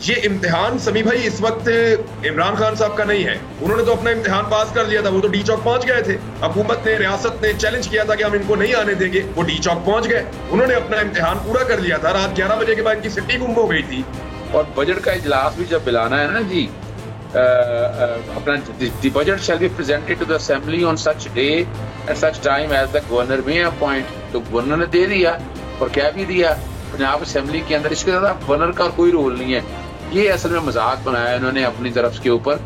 ये इम्तिहान समी भाई इस वक्त इमरान खान साहब का नहीं है। उन्होंने तो अपना इम्तिहान पास कर लिया था, वो तो डी चौक पहुंच गए थे। हुकूमत ने, रियासत ने चैलेंज किया था कि हम इनको नहीं आने देंगे, वो डी चौक पहुंच गए। उन्होंने अपना इम्तिहान पूरा कर लिया था। रात 11 बजे के बाद इनकी सिटी गुम हो गई थी। और बजट का इजलास भी जब बुलाना है ना जी, अपना the budget shall be presented to the assembly on such day at such time as the governor may appoint. तो गवर्नर ने दे दिया और क्या भी दिया पंजाब असेंबली के अंदर। इसके ज्यादा गवर्नर का कोई रोल नहीं है। ये असल में मजाक बनाया इन्होंने अपनी तरफ के ऊपर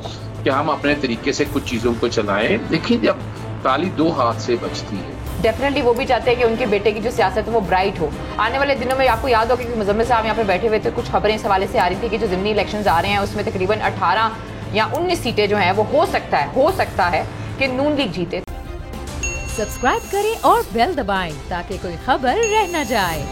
कि हम अपने तरीके से कुछ चीजों को चलाएं। देखिए, जब ताली दो हाथ से बचती है। डेफिनेटली वो भी चाहते हैं कि उनके बेटे की जो सियासत है वो ब्राइट हो। आने वाले दिनों में आपको याद होगा कि मुजम्मिल साहब यहाँ पे बैठे हुए थे, कुछ खबरें इस हवाले से आ रही थी कि जो ज़िमनी इलेक्शंस आ रहे हैं उसमें तकरीबन 18 या 19 सीटें जो हैं वो हो सकता है कि नून लीग जीते। सब्सक्राइब करें और बेल दबाएं ताकि कोई खबर रह न जाए।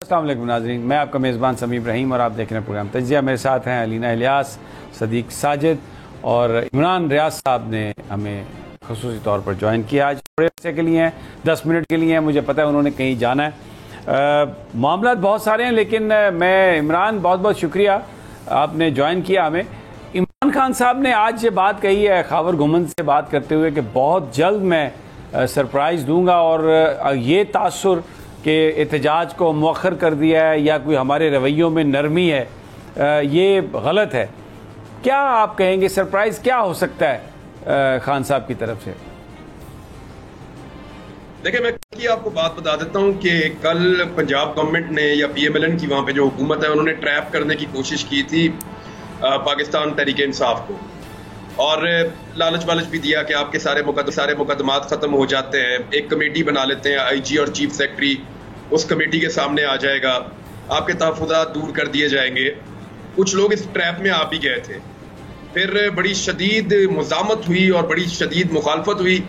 अस्सलाम वालेकुम नाज़रीन, मैं आपका मेज़बान समीम रहीम और आप देख रहे हैं प्रोग्राम तजिया। मेरे साथ हैं अलीना इलियास, सदीक साजिद और इमरान रियाज साहब ने हमें ख़ुसूसी तौर पर ज्वाइन किया। आज थोड़े अर्से के लिए हैं, 10 मिनट के लिए हैं। मुझे पता है उन्होंने कहीं जाना है। मामला बहुत सारे हैं, लेकिन मैं इमरान बहुत बहुत शुक्रिया आपने ज्वाइन किया हमें। इमरान खान साहब ने आज ये बात कही है खावर घुमंद से बात करते हुए कि बहुत जल्द मैं सरप्राइज़ दूंगा और ये तासुर कि एहतजाज को मौखर कर दिया है या कोई हमारे रवैयों में नरमी है, ये गलत है। क्या आप कहेंगे, सरप्राइज़ क्या हो सकता है खान साहब की तरफ से? देखिए, मैं की आपको बात बता देता हूं कि कल पंजाब गवर्नमेंट ने या PMLN की वहां पे जो हुकूमत है उन्होंने ट्रैप करने की कोशिश की थी पाकिस्तान तहरीक इंसाफ को, और लालच वालच भी दिया कि आपके सारे मुकदमात खत्म हो जाते हैं, एक कमेटी बना लेते हैं, IG और चीफ सेक्रेटरी उस कमेटी के सामने आ जाएगा, आपके तहफ़्फ़ुज़ात दूर कर दिए जाएंगे। कुछ लोग इस ट्रैप में आ भी गए थे। फिर बड़ी शदीद मुज़ामत हुई और बड़ी शदीद मुखालफत हुई,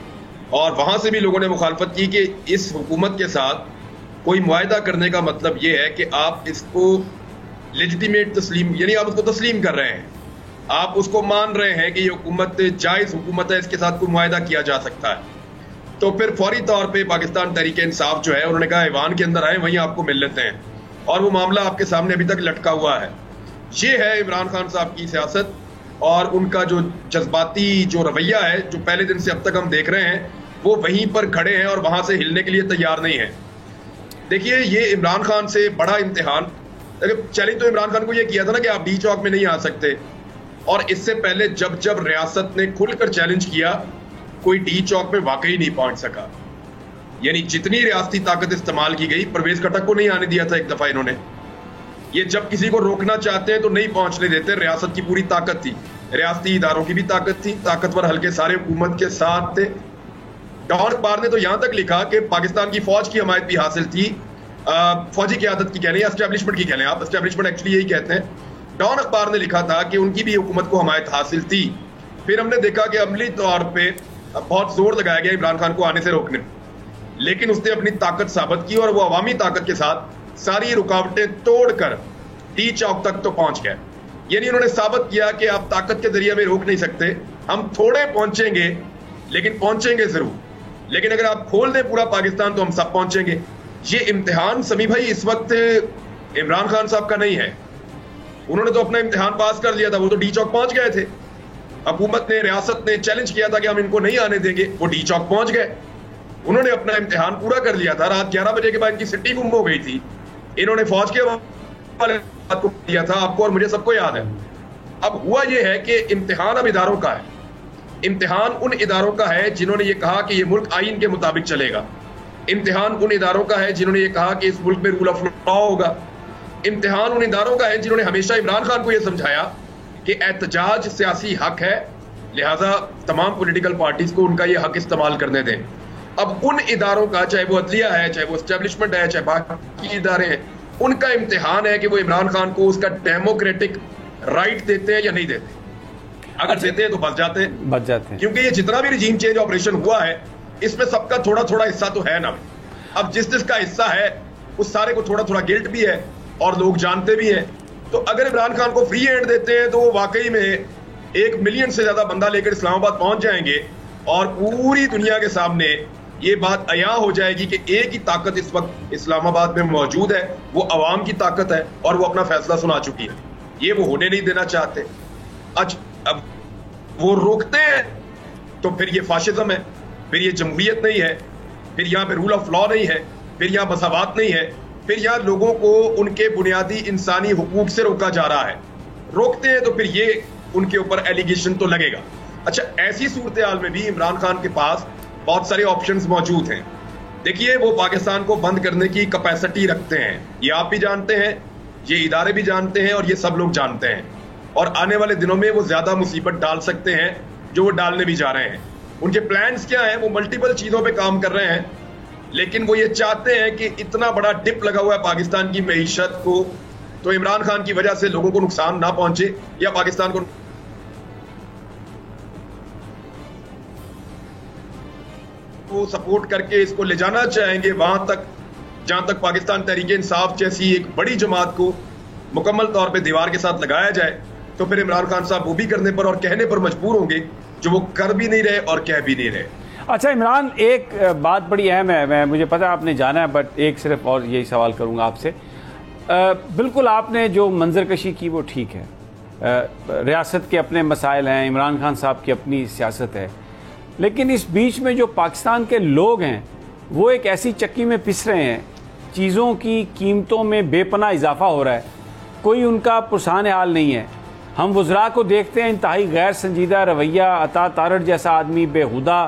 और वहाँ से भी लोगों ने मुखालफत की कि इस हुकूमत के साथ कोई मुआहदा करने का मतलब ये है कि आप इसको लेजिटिमेट तस्लीम, यानी आप उसको तस्लीम कर रहे हैं, आप उसको मान रहे हैं कि ये हुकूमत जायज़ हुकूमत है, इसके साथ कोई मुआहदा किया जा सकता है। तो फिर फौरी तौर पे पाकिस्तान तहरीक इंसाफ जो है उन्होंने कहा ऐवान के अंदर आए, वहीं आपको मिल लेते हैं, और वो मामला आपके सामने अभी तक लटका हुआ है। ये है इमरान खान साहब की सियासत और उनका जो जज्बाती जो रवैया है, जो पहले दिन से अब तक हम देख रहे हैं, वो वहीं पर खड़े हैं और वहां से हिलने के लिए तैयार नहीं है। देखिए, ये इमरान खान से बड़ा इम्तिहान, चैलेंज तो इमरान खान को ये किया था ना कि आप डी चौक में नहीं आ सकते, और इससे पहले जब जब रियासत ने खुलकर चैलेंज किया, कोई डी चौक में वाकई नहीं पहुंच सका। यानी जितनी रियासती ताकत इस्तेमाल की गई, परवेज खटक को नहीं आने दिया था एक दफा इन्होंने। ये जब किसी को रोकना चाहते हैं तो नहीं पहुंचने देते। रियासत की पूरी ताकत थी, रियासती इदारों की भी ताकत थी, ताकतवर हल्के सारे हुकूमत के साथ थे। डॉन अखबार ने तो यहां तक लिखा कि पाकिस्तान की फौज की हमायत भी हासिल थी, फौजी क़यादत की कह लें या एस्टेब्लिशमेंट की कह लें, आप एस्टेब्लिशमेंट एक्चुअली यही कहते हैं। डॉन अखबार ने लिखा था कि उनकी भी हुकूमत को हमायत हासिल थी। फिर हमने देखा कि अमली तौर पे बहुत जोर लगाया गया इमरान खान को आने से रोकने, लेकिन उसने अपनी ताकत साबित की और वो अवामी ताकत के साथ सारी रुकावटें तोड़कर डी चौक तक तो पहुंच गए। यानी उन्होंने साबित किया कि आप ताकत के जरिए में रोक नहीं सकते, हम थोड़े पहुंचेंगे लेकिन पहुंचेंगे जरूर, लेकिन अगर आप खोल दें पूरा पाकिस्तान तो हम सब पहुंचेंगे। ये इम्तिहान समी भाई इस वक्त इमरान खान साहब का नहीं है। उन्होंने तो अपना इम्तिहान पास कर लिया था, वो तो डी चौक पहुंच गए थे। हुकूमत ने, रियासत ने चैलेंज किया था कि हम इनको नहीं आने देंगे, वो डी चौक पहुंच गए। उन्होंने अपना इम्तिहान पूरा कर लिया था। रात 11 बजे के बाद इनकी सिटी गुम हो गई थी। इन्होंने फौज के वाले को दिया था, आपको और मुझे सबको याद है। अब हुआ यह है कि इम्तिहान अब इदारों का है। इम्तिहान उन इदारों का है जिन्होंने ये कहा कि ये मुल्क आईन के मुताबिक चलेगा। इम्तिहान उन इदारों का है जिन्होंने ये कहा कि इस मुल्क में रूल ऑफ लॉ होगा। इम्तिहान उन इदारों का है जिन्होंने हमेशा इमरान खान को यह समझाया कि एहतजाज सियासी हक है, लिहाजा तमाम पॉलिटिकल पार्टीज को उनका यह हक इस्तेमाल करने दें। अब उन इदारों का, चाहे वो अदलिया है, चाहे वो एस्टेब्लिशमेंट है, चाहे बाकी इदारे हैं, उनका इम्तिहान है कि वो इमरान खान को उसका डेमोक्रेटिक राइट देते हैं या नहीं देते। अगर देते हैं तो बच जाते हैं, क्योंकि ये जितना भी रिजीम चेंज ऑपरेशन हुआ है इसमें सबका थोड़ा थोड़ा हिस्सा तो है ना। अब जिस जिसका हिस्सा है उस सारे को थोड़ा थोड़ा गिल्ट भी है और लोग जानते भी हैं तो अगर इमरान खान को फ्री हैंड देते हैं तो वो वाकई में 1 मिलियन से ज्यादा बंदा लेकर इस्लामाबाद पहुंच जाएंगे और पूरी दुनिया के सामने ये बात अया हो जाएगी कि एक ही ताकत इस वक्त इस्लामाबाद में मौजूद है, वो अवाम की ताकत है और वो अपना फैसला सुना चुकी है। ये वो होने नहीं देना चाहते। अब वो रोकते हैं तो फिर ये फाशिज्म है, फिर ये जमहूरियत नहीं है, फिर यहाँ पे रूल ऑफ लॉ नहीं है, फिर यहाँ मसावत नहीं है, फिर यहाँ लोगों को उनके बुनियादी इंसानी हुकूक से रोका जा रहा है। रोकते हैं तो फिर ये उनके ऊपर एलिगेशन तो लगेगा। अच्छा, ऐसी सूरत हाल में भी इमरान खान के पास बहुत सारे ऑप्शंस मौजूद हैं। देखिए, वो पाकिस्तान को बंद करने की कैपेसिटी रखते हैं, ये आप भी जानते हैं, ये इदारे भी जानते हैं और ये सब लोग जानते हैं। और आने वाले दिनों में वो ज्यादा मुसीबत डाल सकते हैं जो वो डालने भी जा रहे हैं। उनके प्लान्स क्या हैं? वो मल्टीपल चीजों पे काम कर रहे हैं, लेकिन वो ये चाहते हैं कि इतना बड़ा डिप लगा हुआ है पाकिस्तान की मईशत को, तो इमरान खान की वजह से लोगों को नुकसान ना पहुंचे या पाकिस्तान को सपोर्ट करके इसको ले जाना चाहेंगे वहां तक जहां तक पाकिस्तान तहरीक इंसाफ जैसी एक बड़ी जमात को मुकम्मल तौर पे दीवार के साथ लगाया जाए, तो फिर इमरान खान साहब वो भी करने पर और कहने पर मजबूर होंगे जो वो कर भी नहीं रहे और कह भी नहीं रहे। अच्छा इमरान, एक बात बड़ी अहम है, मुझे पता है आपने जाना है, बट एक सिर्फ और यही सवाल करूंगा आपसे। बिल्कुल आपने जो मंजरकशी की वो ठीक है, रियासत के अपने मसाइल हैं, इमरान खान साहब की अपनी सियासत है, लेकिन इस बीच में जो पाकिस्तान के लोग हैं वो एक ऐसी चक्की में पिस रहे हैं, चीज़ों की कीमतों में बेपनाह इजाफा हो रहा है, कोई उनका पुरसान हाल नहीं है। हम वज़रा को देखते हैं, इंतहाई गैर संजीदा रवैया, अता तारड़ जैसा आदमी बेहुदा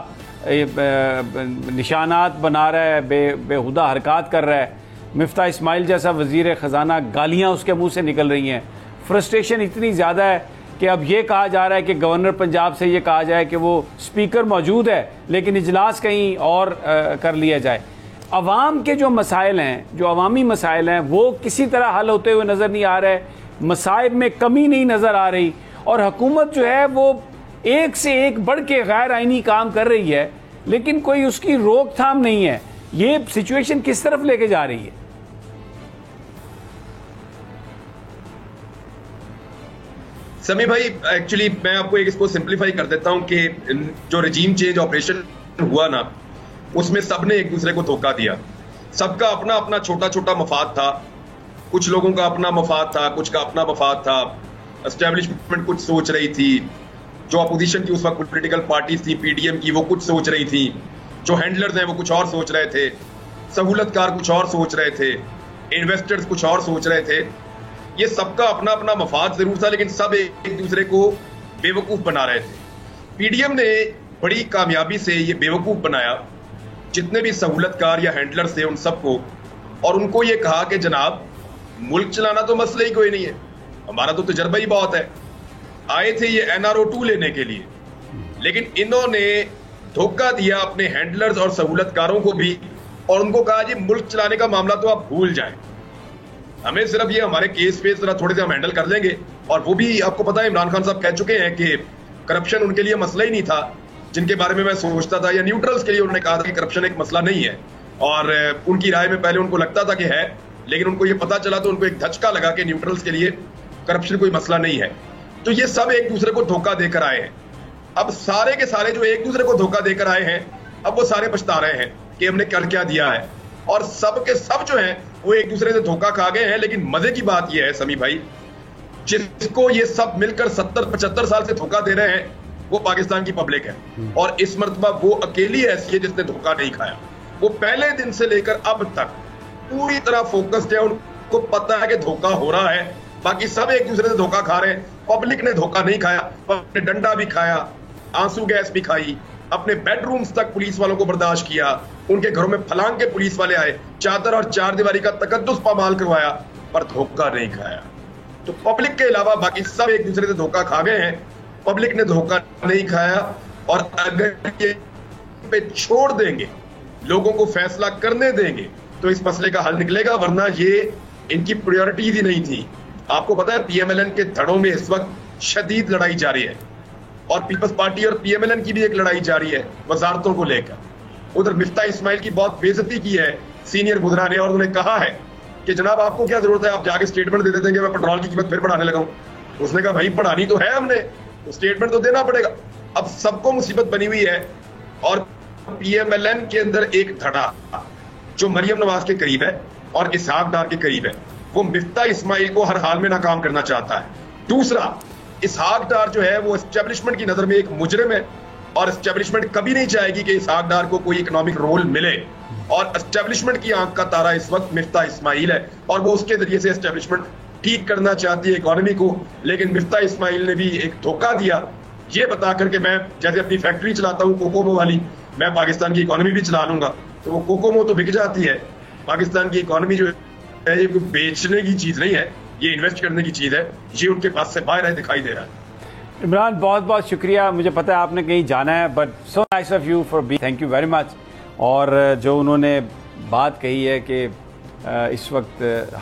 निशानात बना रहा है, बेहुदा हरकत कर रहा है। मिफ्ता इस्माइल जैसा वज़ीर ख़जाना, गालियाँ उसके मुँह से निकल रही हैं। फ्रस्ट्रेशन इतनी ज़्यादा है कि अब ये कहा जा रहा है कि गवर्नर पंजाब से ये कहा जाए कि वो स्पीकर मौजूद है लेकिन इजलास कहीं और कर लिया जाए। अवाम के जो मसाइल हैं, जो अवामी मसाइल हैं, वो किसी तरह हल होते हुए नज़र नहीं आ रहे, मसाइब में कमी नहीं नज़र आ रही, और हुकूमत जो है वो एक से एक बढ़ के गैर आइनी काम कर रही है, लेकिन कोई उसकी रोकथाम नहीं है। ये सिचुएशन किस तरफ लेके जा रही है? समी भाई, एक्चुअली मैं आपको एक इसको सिंप्लीफाई कर देता हूं कि जो रजीम चेंज ऑपरेशन हुआ ना, उसमें सबने एक दूसरे को धोखा दिया। सबका अपना अपना छोटा छोटा मफाद था, कुछ लोगों का अपना मफाद था, कुछ का अपना मफाद था। एस्टेब्लिशमेंट कुछ सोच रही थी, जो अपोजिशन की उस वक्त पॉलिटिकल पार्टीज थी पीडीएम की, वो कुछ सोच रही थी, जो हैंडलर्स हैं वो कुछ और सोच रहे थे, सहूलतकार कुछ और सोच रहे थे, इन्वेस्टर्स कुछ और सोच रहे थे। ये सबका अपना अपना मफाद जरूर था, लेकिन सब एक दूसरे को बेवकूफ बना रहे थे। पीडीएम ने बड़ी कामयाबी से ये बेवकूफ बनाया जितने भी सहूलतकार या हैंडलर्स थे उन सबको, और उनको ये कहा कि जनाब मुल्क चलाना तो मसला ही कोई नहीं है, हमारा तो तजर्बा ही बहुत है। आए थे ये NRO 2 लेने के लिए, लेकिन इन्होंने धोखा दिया अपने हैंडलर्स और सहूलतकारों को भी, और उनको कहा जी मुल्क चलाने का मामला तो आप भूल जाएं, हमें सिर्फ ये हमारे केस पे जरा थोड़े से हम हैंडल कर लेंगे। और वो भी आपको पता है इमरान खान साहब कह चुके हैं कि करप्शन उनके लिए मसला ही नहीं था, जिनके बारे में मैं सोचता था, या न्यूट्रल्स के लिए उन्होंने कहा था कि करप्शन एक मसला नहीं है। और उनकी राय में पहले उनको लगता था कि है, लेकिन उनको ये पता चला तो उनको एक धचका लगा कि न्यूट्रल्स के लिए करप्शन कोई मसला नहीं है। तो ये सब एक दूसरे को धोखा देकर आए हैं। अब सारे के सारे जो एक दूसरे को धोखा देकर आए हैं, अब वो सारे पछता रहे हैं कि हमने कर क्या दिया है, और सब के सब जो हैं वो एक दूसरे से धोखा खा गए हैं। लेकिन मजे की बात यह है समी भाई, जिसको ये सब मिलकर 70-75 साल से धोखा दे रहे हैं वो पाकिस्तान की पब्लिक है, और इस मर्तबा वो अकेली ऐसी है जिसने धोखा नहीं खाया। वो पहले दिन से लेकर अब तक पूरी तरह फोकस्ड है, उनको पता है कि धोखा हो रहा है, बाकी सब एक दूसरे से धोखा खा रहे हैं। पब्लिक ने धोखा नहीं खाया, अपने डंडा भी खाया, आंसू गैस भी खाई, अपने बेडरूम्स तक पुलिस वालों को बर्दाश्त किया, उनके घरों में फलांग के पुलिस वाले आए, चादर और चार दीवारी का तकद्दुस पामाल करवाया, पर धोखा नहीं खाया। तो पब्लिक के अलावा बाकी सब एक दूसरे से धोखा खा गए हैं, पब्लिक ने धोखा नहीं खाया। और अगर ये पे छोड़ देंगे, लोगों को फैसला करने देंगे, तो इस मसले का हल निकलेगा, वरना ये इनकी प्रायोरिटीज ही नहीं थी। आपको पता है पीएमएलएन के धड़ों में इस वक्त शदीद लड़ाई जारी है, और पीपल्स पार्टी और पीएमएलएन की भी एक लड़ाई जारी है वजारतों को लेकर। उधर मिफ्ता इस्माइल की बहुत बेइज्जती की है सीनियर मुदरा ने, और उन्होंने कहा है कि जनाब आपको क्या जरूरत है, आप जाके स्टेटमेंट दे देते हैं कि मैं पेट्रोल की कीमत फिर बढ़ाने लगा हूं। उसने कहा भाई बढ़ानी तो है हमने, तो स्टेटमेंट तो देना पड़ेगा। अब सबको मुसीबत बनी हुई है और PMLN के अंदर एक धड़ा जो मरियम नवाज के करीब है और इसहाक डार के करीब है, वो मिफ्ता इस्माइल को हर हाल में नाकाम करना चाहता है। दूसरा, इसहाक डार जो है वो एस्टेब्लिशमेंट की नजर में एक मुजरिम है और एस्टेब्लिशमेंट कभी नहीं चाहेगी कि इसहाक डार को कोई इकोनॉमिक रोल मिले, और एस्टेब्लिशमेंट की आंख का तारा इस वक्त मिफ्ता इस्माइल है और वो उसके जरिए से एस्टेब्लिशमेंट ठीक करना चाहती है इकोनॉमी को। लेकिन मिफ्ता इस्माइल ने भी एक धोखा दिया ये बता करके मैं जैसे अपनी फैक्ट्री चलाता हूँ कोकोमो वाली, मैं पाकिस्तान की इकोनॉमी भी चला लूंगा, तो वो कोकोमो तो बिक जाती है। पाकिस्तान की इकोनॉमी जो है ये बेचने की चीज नहीं है, ये इन्वेस्ट करने की चीज है, ये उनके पास से बाहर है, दिखाई दे रहा है। इमरान बहुत बहुत शुक्रिया, मुझे पता है आपने कहीं जाना है, but so nice of you for be, thank you very much. और जो उन्होंने बात कही है कि इस वक्त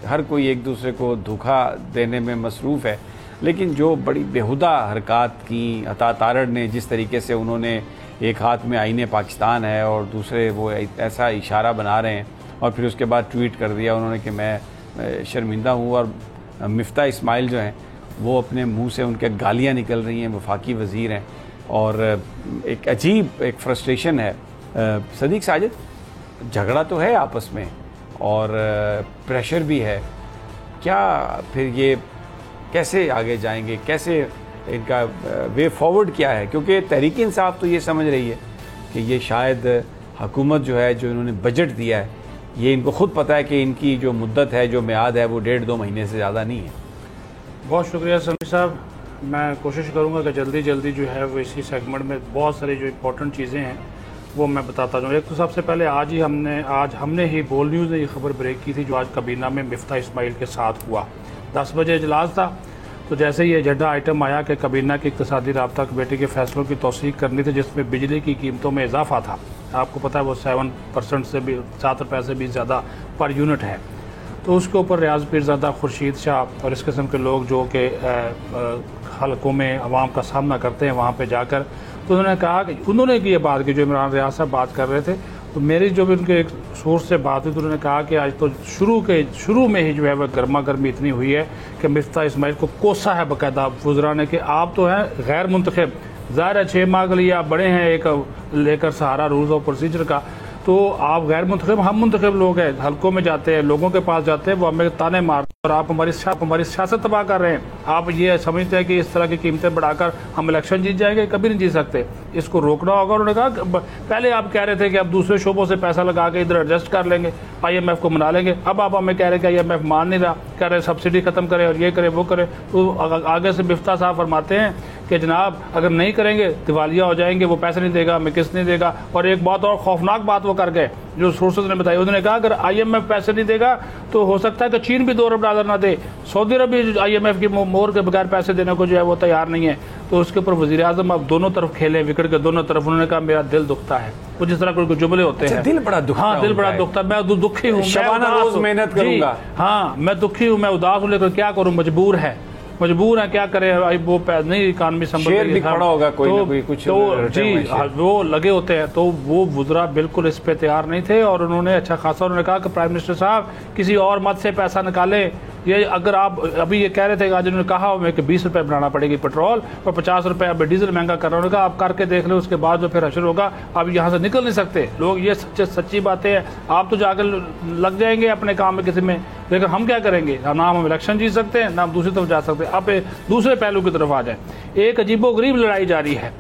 हर कोई एक दूसरे को धोखा देने में मसरूफ़ है, लेकिन जो बड़ी बेहुदा हरकत की अता तारड़ ने, जिस तरीके से उन्होंने एक हाथ में आईने पाकिस्तान है और दूसरे वो ऐसा इशारा बना रहे हैं, और फिर उसके बाद ट्वीट कर दिया उन्होंने कि मैं शर्मिंदा हूँ, और मिफ्ता इस्माइल जो हैं वो अपने मुंह से उनके गालियाँ निकल रही हैं, वफाकी वज़ीर हैं, और एक अजीब एक फ्रस्ट्रेशन है। सदीक साजिद, झगड़ा तो है आपस में और प्रेशर भी है, क्या फिर ये कैसे आगे जाएंगे, कैसे इनका वे फॉरवर्ड क्या है? क्योंकि तहरीक इंसाफ तो ये समझ रही है कि ये शायद हुकूमत जो है, जो इन्होंने बजट दिया है, ये इनको खुद पता है कि इनकी जो मुद्दत है, जो मियाद है, वो 1.5-2 महीने से ज़्यादा नहीं है। बहुत शुक्रिया समीर साहब, मैं कोशिश करूंगा कि जल्दी जल्दी जो है वो इसी सेगमेंट में बहुत सारी जो इम्पोर्टेंट चीज़ें हैं वो मैं बताता जाऊँ। एक तो सबसे पहले आज हमने ही बोल न्यूज़ ने ये खबर ब्रेक की थी जो आज काबीना में मिफ्ता इस्माइल के साथ हुआ। 10 बजे इजलास था, तो जैसे ही एजेंडा आइटम आया कि काबीना के इक़्तिसादी राब्ता कमेटी के फैसलों की तौसीक करनी थी, जिसमें बिजली की कीमतों में इजाफा था, आपको पता है वो 7% से भी 7 रुपये से भी ज़्यादा पर यूनिट है, तो उसके ऊपर रियाज पीरज़ादा, खुर्शीद शाह और इस किस्म के लोग जो कि हलकों में अवाम का सामना करते हैं वहाँ पर जाकर, तो उन्होंने कहा कि उन्होंने ये बात की जो इमरान रियाज साहब बात कर रहे थे, तो मेरी जो भी उनके एक सोर्स से बात हुई तो उन्होंने कहा कि आज तो शुरू में ही जो है वह गर्मा गर्मी इतनी हुई है कि मिफ्ता इस्माइल को कोसा है बाकायदा वुज़रा ने कि आप तो हैं गैर मुंतखब, ज़ाहिर है 6 माह के लिए आप बड़े हैं एक लेकर सहारा रूल्स और प्रोसीजर का, तो आप गैर मुंतखब, हम मुंतखब लोग हैं, हल्कों में जाते हैं, लोगों के पास जाते हैं, वो हमें ताने मारते हैं और आप हमारी सियासत तबाह कर रहे हैं। आप ये समझते हैं कि इस तरह की कीमतें बढ़ाकर हम इलेक्शन जीत जाएंगे, कभी नहीं जीत सकते, इसको रोकना होगा। उन्होंने कहा पहले आप कह रहे थे कि आप दूसरे शोबों से पैसा लगा के इधर एडजस्ट कर लेंगे, IMF को मना लेंगे, अब आप हमें कह रहे हैं कि IMF मान नहीं रहा, कह रहे सब्सिडी खत्म करें और ये करें वो करें। तो आगे से मिफ्ता साहब फरमाते हैं कि जनाब अगर नहीं करेंगे दिवालिया हो जाएंगे, वो पैसे नहीं देगा, हमें किस्त नहीं देगा। और एक बात और खौफनाक बात वो कर गए जो सोर्सेज ने बताई, उन्होंने कहा अगर IMF पैसे नहीं देगा तो हो सकता है कि चीन भी $2 अरब ना दे, सऊदी अरब भी IMF की मोहर के बगैर पैसे देने को जो है वो तैयार नहीं है। तो उसके ऊपर वज़ीर आज़म अब दोनों तरफ खेले, विकेट के दोनों तरफ। उन्होंने कहा मेरा दिल दुखता है, वो जिस तरह कोई जुमले होते हैं, दिल बड़ा दुखता, हाँ दिल बड़ा दुखता, मैं दुखी हूँ, रोज मेहनत करूंगा, हाँ मैं दुखी हूँ, मैं उदास हूँ, लेकिन क्या करूँ, मजबूर है क्या करे, वो नहीं इकानमी शेयर भी खड़ा होगा कोई ना कोई कुछ, तो जी वो लगे होते हैं। तो वो वुज़रा बिल्कुल इस पे तैयार नहीं थे और उन्होंने अच्छा खासा उन्होंने कहा कि प्राइम मिनिस्टर साहब किसी और मत से पैसा निकालें, ये अगर आप अभी ये कह रहे थे आज उन्होंने कहा हमें कि 20 रुपये बनाना पड़ेगी पेट्रोल और 50 रुपये अब डीजल महंगा कर रहा है, उन्होंने कहा आप करके देख लो, उसके बाद जो फिर हशर होगा, आप यहाँ से निकल नहीं सकते लोग, ये सच्ची बातें हैं। आप तो जाकर लग जाएंगे अपने काम में किसी में, लेकिन हम क्या करेंगे, ना हम इलेक्शन जीत सकते हैं ना हम दूसरी तरफ जा सकते हैं। आप दूसरे पहलू की तरफ आ जाए, एक अजीबोगरीब लड़ाई जारी है।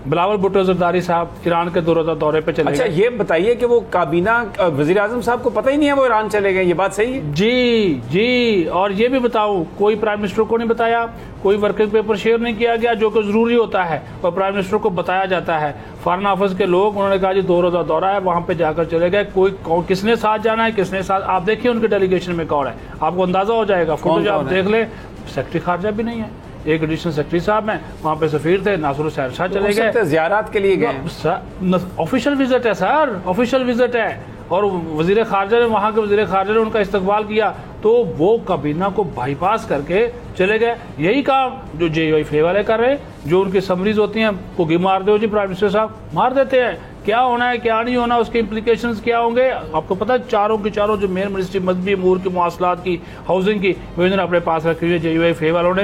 बिलावल भुट्टो ज़रदारी साहब ईरान के 2 रोज़ा दौरे पे चले। अच्छा ये बताइए कि वो काबीना वज़ीर आज़म साहब को पता ही नहीं है वो ईरान चले गए, ये बात सही है? जी और ये भी बताऊं, कोई प्राइम मिनिस्टर को नहीं बताया, कोई वर्किंग पेपर शेयर नहीं किया गया जो कि जरूरी होता है और प्राइम मिनिस्टर को बताया जाता है। फॉरेन ऑफिस के लोग उन्होंने कहा जी 2 रोज़ा दौरा है, वहां पे जाकर चले गए, कोई किसने साथ जाना है, किसने साथ, आप देखिए उनके डेलीगेशन में कौन है, आपको अंदाजा हो जाएगा, फोटो आप देख ले, सेक्रेटरी खारजा भी नहीं है, एक एडिशनल सेक्रेटरी साहब हैं, वहाँ पे सफीर थे, नासुर हुसैन शाह चले गए, ज़ियारत के लिए गए, ऑफिशियल विजिट है सर, ऑफिशियल विजिट है। और वजीर खारजा ने, वहाँ के वजीर खारजा ने उनका इस्तकबाल किया, तो वो काबीना को बाईपास करके चले गए। यही काम जो JYF वाले कर रहे हैं, जो उनकी समरीज होती हैं, पुगी मार दो जी प्राइम मिनिस्टर साहब, मार देते हैं क्या होना है क्या नहीं होना, उसके इम्प्लीकेशंस क्या होंगे। आपको पता है चारों की चारों जो मेन मिनिस्ट्री मजहबी अमूर की, मवासलात की, हाउसिंग की, वो इन्होंने अपने पास रखी हुई है JUIF वालों ने।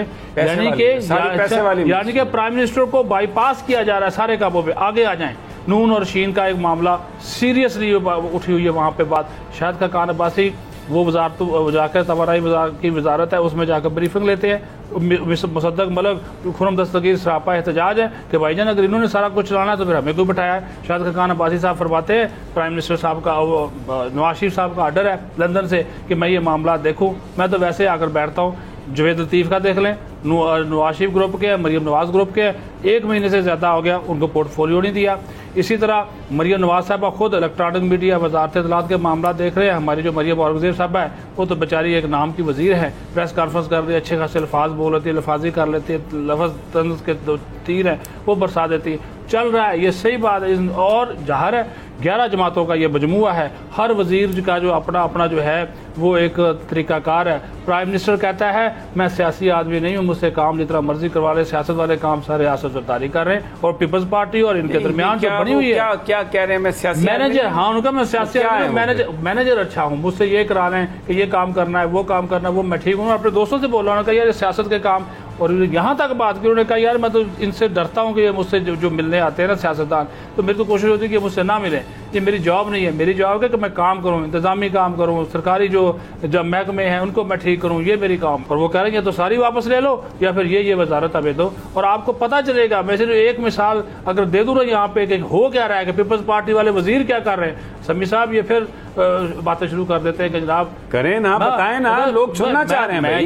यानी कि प्राइम मिनिस्टर को बाईपास किया जा रहा है सारे कामों पे, आगे आ जाएं। नून और शीन का एक मामला सीरियसली उठी हुई है वहाँ पे बात। शाहिद खाकान अब्बासी वो वजारत जाकर तवाराई की वजारत है, उसमें जाकर ब्रीफिंग लेते हैं। मुसद्दक मलक खुरम दस्तगीर सरापा एहतजाज है कि भाईजान अगर इन्होंने सारा कुछ चलाना है तो फिर हमें क्यों बिठाया है। शाहिद खाकान अब्बासी साहब फरमाते हैं प्राइम मिनिस्टर साहब का, नवाज शरीफ साहब का ऑर्डर है लंदन से कि मैं ये मामला देखूँ, मैं तो वैसे आकर बैठता हूँ। जवेद लतीफ़ का देख लें, नवाज शरीफ ग्रुप के, मरियम नवाज ग्रुप के, 1 महीने से ज़्यादा हो गया, उनको पोर्टफोलियो नहीं दिया। इसी तरह मरियम नवाज साहबा खुद इलेक्ट्रॉनिक मीडिया वजारत इत्तलात के मामला देख रहे हैं। हमारी जो मरियम औरंगजेब साहबा है वो तो बेचारी एक नाम की वजीर है, प्रेस कॉन्फ्रेंस कर रही है, अच्छे खासे अल्फाज बोल लेती है, लफाजी कर लेती है, लफ्ज़ तंज के दो तीर हैं वो बरसा देती है। चल रहा है, ये सही बात है। और ज़ाहिर है 11 जमातों का ये मजमुआ है, हर वजीर का जो अपना अपना जो है वो एक तरीकाकार है। प्राइम मिनिस्टर कहता है मैं सियासी आदमी नहीं हूँ, मुझसे काम जितना मर्जी करवा रहे, सियासत वाले काम सारे रियासतदारी कर रहे हैं। और पीपल्स पार्टी और इनके दरमियान जो बनी हुई है, क्या कह रहे हैं, मैं सियासी मैनेजर, हाँ उनका मैं सियासी मैनेजर अच्छा हूँ, मुझसे ये करा रहे हैं कि ये काम करना है, वो काम करना है, वो मैं ठीक हूँ। अपने दोस्तों से बोल रहा हूँ यार सियासत के काम, और यहाँ तक बात की उन्होंने कहा यार मैं तो इनसे डरता हूँ कि ये मुझसे जो मिलने आते हैं ना सियासतदान, तो मेरी तो कोशिश होती है कि मुझसे ना मिले। ये मेरी जॉब नहीं है, मेरी जॉब है कि मैं काम करूँ, इंतजामी काम करूँ, सरकारी जो महकमे हैं उनको मैं ठीक करूँ, ये मेरी काम। और वो कह रहे हैं तो सारी वापस ले लो या फिर ये वजारत हमें दो, और आपको पता चलेगा। मैं सिर्फ एक मिसाल अगर दे दूँ ना यहाँ पे कि हो क्या रहा है कि पीपल्स पार्टी वाले वजीर क्या कर रहे हैं। समी साहब ये फिर बातें शुरू कर देते हैं कि जनाब करें ना, बताएं ना, लोग सुनना चाह रहे हैं। मैं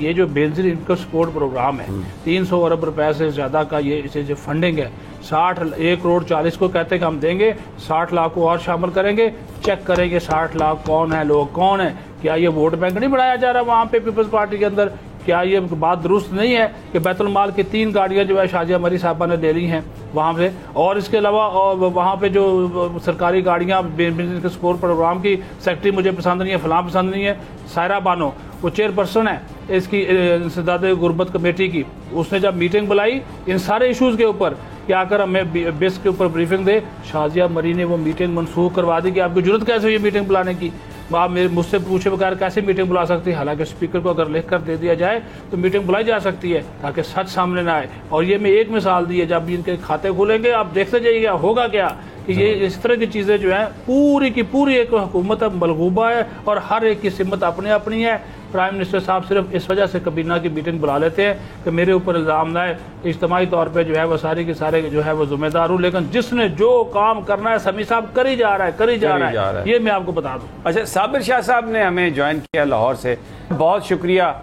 ये जो बेनजीर इनकम सपोर्ट प्रोग्राम है 300 अरब रुपए से ज्यादा का ये इसे जो फंडिंग है, 1 करोड़ 40 को कहते हैं कि हम देंगे, 60 लाख को और शामिल करेंगे, चेक करेंगे 60 लाख कौन है, लोग कौन है, क्या ये वोट बैंक नहीं बढ़ाया जा रहा वहाँ पे पीपल्स पार्टी के अंदर। क्या ये बात दुरुस्त नहीं है कि बैतुल माल की 3 गाड़ियाँ जो है शाजिया मरी साहबा ने ले ली हैं वहाँ से, और इसके अलावा और वहाँ पे जो सरकारी गाड़ियाँ बिजनेस के सपोर्ट प्रोग्राम की सेक्रेटरी मुझे पसंद नहीं है, फलां पसंद नहीं है, सायरा बानो वो चेयरपर्सन है इसकी इंसदाद गुरबत कमेटी की, उसने जब मीटिंग बुलाई इन सारे इशूज़ के ऊपर क्या कर हमें बेस के ऊपर ब्रीफिंग दे, शाजिया मरी ने वो मीटिंग मनसूख करवा दी कि आपकी जरूरत कैसे हुई मीटिंग बुलाने की। आप मुझसे पूछे बगैर कैसे मीटिंग बुला सकती है, हालांकि स्पीकर को अगर लिख कर दे दिया जाए तो मीटिंग बुलाई जा सकती है ताकि सच सामने ना आए। और ये मैं एक मिसाल दी है, जब इनके खाते खुलेंगे आप देखते जाइएगा होगा क्या कि ये इस तरह की चीज़ें जो हैं पूरी की पूरी एक हुकूमत मलगूबा है और हर एक की सिमत अपनी अपनी है। प्राइम मिनिस्टर साहब सिर्फ इस वजह से कबीना की मीटिंग बुला लेते हैं कि मेरे ऊपर इल्ज़ाम ना है, इज्तिमाई तौर पे जो है वो सारे के सारे जो है वो जिम्मेदार हूँ, लेकिन जिसने जो काम करना है समी साहब कर ही जा रहा है, ये मैं आपको बता दूँ। अच्छा, साबिर शाह साहब ने हमें ज्वाइन किया लाहौर से, बहुत शुक्रिया।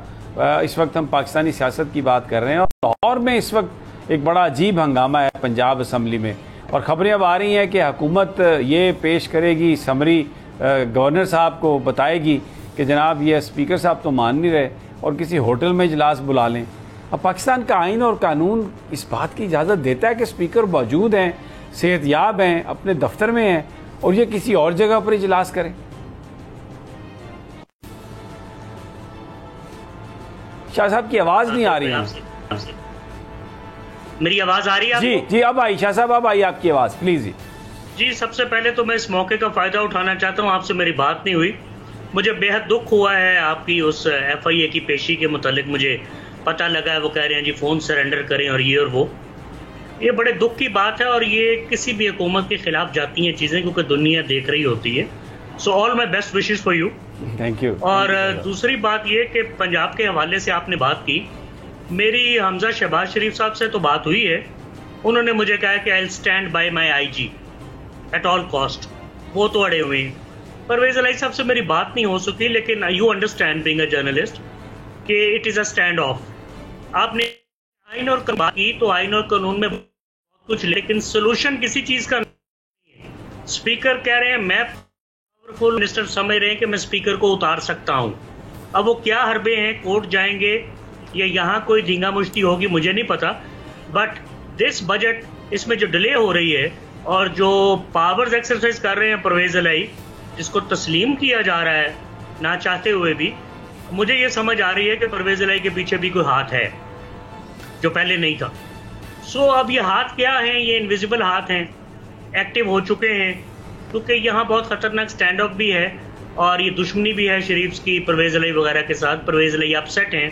इस वक्त हम पाकिस्तानी सियासत की बात कर रहे हैं और लाहौर में इस वक्त एक बड़ा अजीब हंगामा है पंजाब असम्बली में, और खबरें अब आ रही हैं कि हुकूमत ये पेश करेगी, समरी गवर्नर साहब को बताएगी कि जनाब ये स्पीकर साहब तो मान नहीं रहे और किसी होटल में इजलास बुला लें। अब पाकिस्तान का आइन और कानून इस बात की इजाज़त देता है कि स्पीकर मौजूद हैं, सेहतयाब हैं, अपने दफ्तर में हैं और ये किसी और जगह पर इजलास करें। शाह साहब की आवाज़ नहीं आ रही है। मेरी आवाज़ आ रही है? जी अब आई शाह साहब, अब आई आपकी आवाज़, प्लीज़। जी सबसे पहले तो मैं इस मौके का फ़ायदा उठाना चाहता हूँ, आपसे मेरी बात नहीं हुई, मुझे बेहद दुख हुआ है आपकी उस FIA की पेशी के मुतालिक मुझे पता लगा है, वो कह रहे हैं जी फ़ोन सरेंडर करें और ये और वो, ये बड़े दुख की बात है और ये किसी भी हुकूमत के खिलाफ जाती हैं चीज़ें क्योंकि दुनिया देख रही होती है। So all my best wishes for you. Thank you. और दूसरी बात ये कि पंजाब के हवाले से आपने बात की, मेरी हमजा शहबाज शरीफ साहब से तो बात हुई है, उन्होंने मुझे कहा कि I will stand by my IG at all cost, वो तो अड़े हुए हैं। परवेज़ इलाही साहब से मेरी बात नहीं हो सकी, लेकिन you understand being a journalist कि it is a stand off. आपने आइन और बात की तो आइन और कानून में बहुत कुछ, लेकिन सोल्यूशन किसी चीज़ का नहीं है। स्पीकर कह रहे हैं मैं पावरफुल, मिनिस्टर समझ रहे हैं कि मैं स्पीकर को उतार सकता हूँ। अब वो क्या हरबे हैं, कोर्ट जाएंगे या यहाँ कोई धींगा मुश्ती होगी मुझे नहीं पता, बट दिस बजट इसमें जो डिले हो रही है और जो पावर्स एक्सरसाइज कर रहे हैं परवेज़ इलाही, जिसको तस्लीम किया जा रहा है ना चाहते हुए भी, मुझे ये समझ आ रही है कि परवेज़ इलाही के पीछे भी कोई हाथ है जो पहले नहीं था। सो अब ये हाथ क्या है, ये इनविजिबल हाथ हैं एक्टिव हो चुके हैं, क्योंकि यहाँ बहुत ख़तरनाक स्टैंड ऑफ भी है और ये दुश्मनी भी है शरीफ की परवेज़ अलई वगैरह के साथ। परवेज़ अलई अपसेट हैं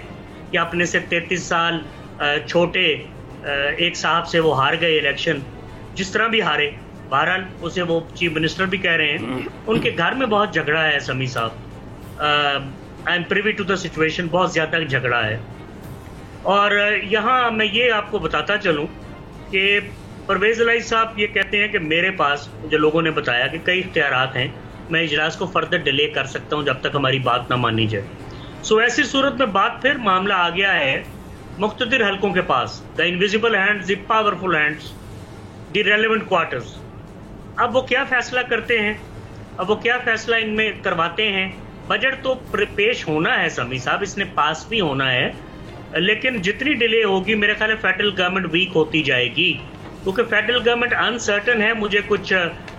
कि अपने से 33 साल छोटे एक साहब से वो हार गए इलेक्शन, जिस तरह भी हारे, बहरहाल उसे वो चीफ मिनिस्टर भी कह रहे हैं। उनके घर में बहुत झगड़ा है समी साहब, I am privy to the situation, बहुत ज़्यादा झगड़ा है। और यहाँ मैं ये आपको बताता चलूँ कि परवेज़ अलई साहब ये कहते हैं कि मेरे पास, जो लोगों ने बताया कि कई इख्तियारात हैं, मैं इजलास को फर्दर डिले कर सकता हूँ जब तक हमारी बात ना मानी जाए। सो ऐसी सूरत में बात फिर मामला आ गया है मुख्तदिर हलकों के पास, the invisible hands, the powerful hands, the relevant quarters. अब वो क्या फैसला करते हैं, अब वो क्या फैसला इनमें करवाते हैं। बजट तो पेश होना है समी साहब, इसने पास भी होना है, लेकिन जितनी डिले होगी मेरे ख्याल है फेडरल गवर्नमेंट वीक होती जाएगी, क्योंकि फेडरल गवर्नमेंट अनसर्टन है। मुझे कुछ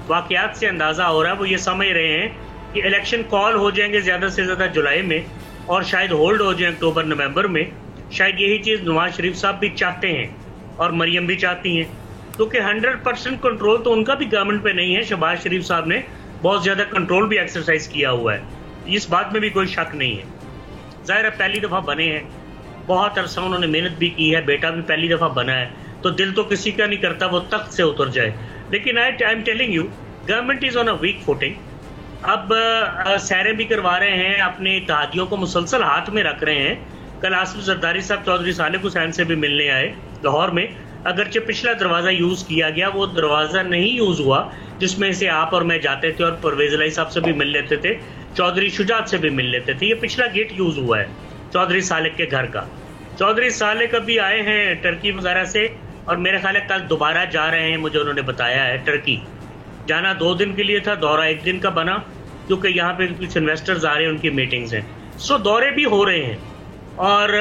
वाकयात से अंदाज़ा हो रहा है, वो ये समझ रहे हैं कि इलेक्शन कॉल हो जाएंगे ज़्यादा से ज़्यादा जुलाई में और शायद होल्ड हो जाए अक्टूबर नवंबर में। शायद यही चीज़ नवाज शरीफ साहब भी चाहते हैं और मरियम भी चाहती हैं, क्योंकि 100% कंट्रोल तो उनका भी गवर्नमेंट पे नहीं है। शहबाज शरीफ साहब ने बहुत ज़्यादा कंट्रोल भी एक्सरसाइज किया हुआ है, इस बात में भी कोई शक नहीं है। ज़ाहिर है पहली दफ़ा बने हैं, बहुत अरसा उन्होंने मेहनत भी की है, बेटा भी पहली दफ़ा बना है, तो दिल तो किसी का नहीं करता वो तख्त से उतर जाए। लेकिन I am telling you, government is on a weak footing. अब सैरें भी करवा रहे हैं, अपने इत्तेहादियों को मुसलसल हाथ में रख रहे हैं। कल आसिफ जरदारी साहब चौधरी सालिक हुसैन से भी मिलने आए लाहौर में, अगरचे पिछला दरवाज़ा यूज़ किया गया, वो दरवाज़ा नहीं यूज़ हुआ जिसमें से आप और मैं जाते थे और परवेज़ अलई साहब से भी मिल लेते थे, चौधरी शुजात से भी मिल लेते थे। ये पिछला गेट यूज़ हुआ है चौधरी सालिक के घर का। चौधरी सालिक अभी आए हैं टर्की वगैरह से और मेरे ख्याल है कल दोबारा जा रहे हैं, मुझे उन्होंने बताया है। टर्की जाना 2 दिन के लिए था, दौरा 1 दिन का बना, क्योंकि यहाँ पे कुछ इन्वेस्टर्स आ रहे हैं, उनकी मीटिंग्स हैं। सो दौरे भी हो रहे हैं और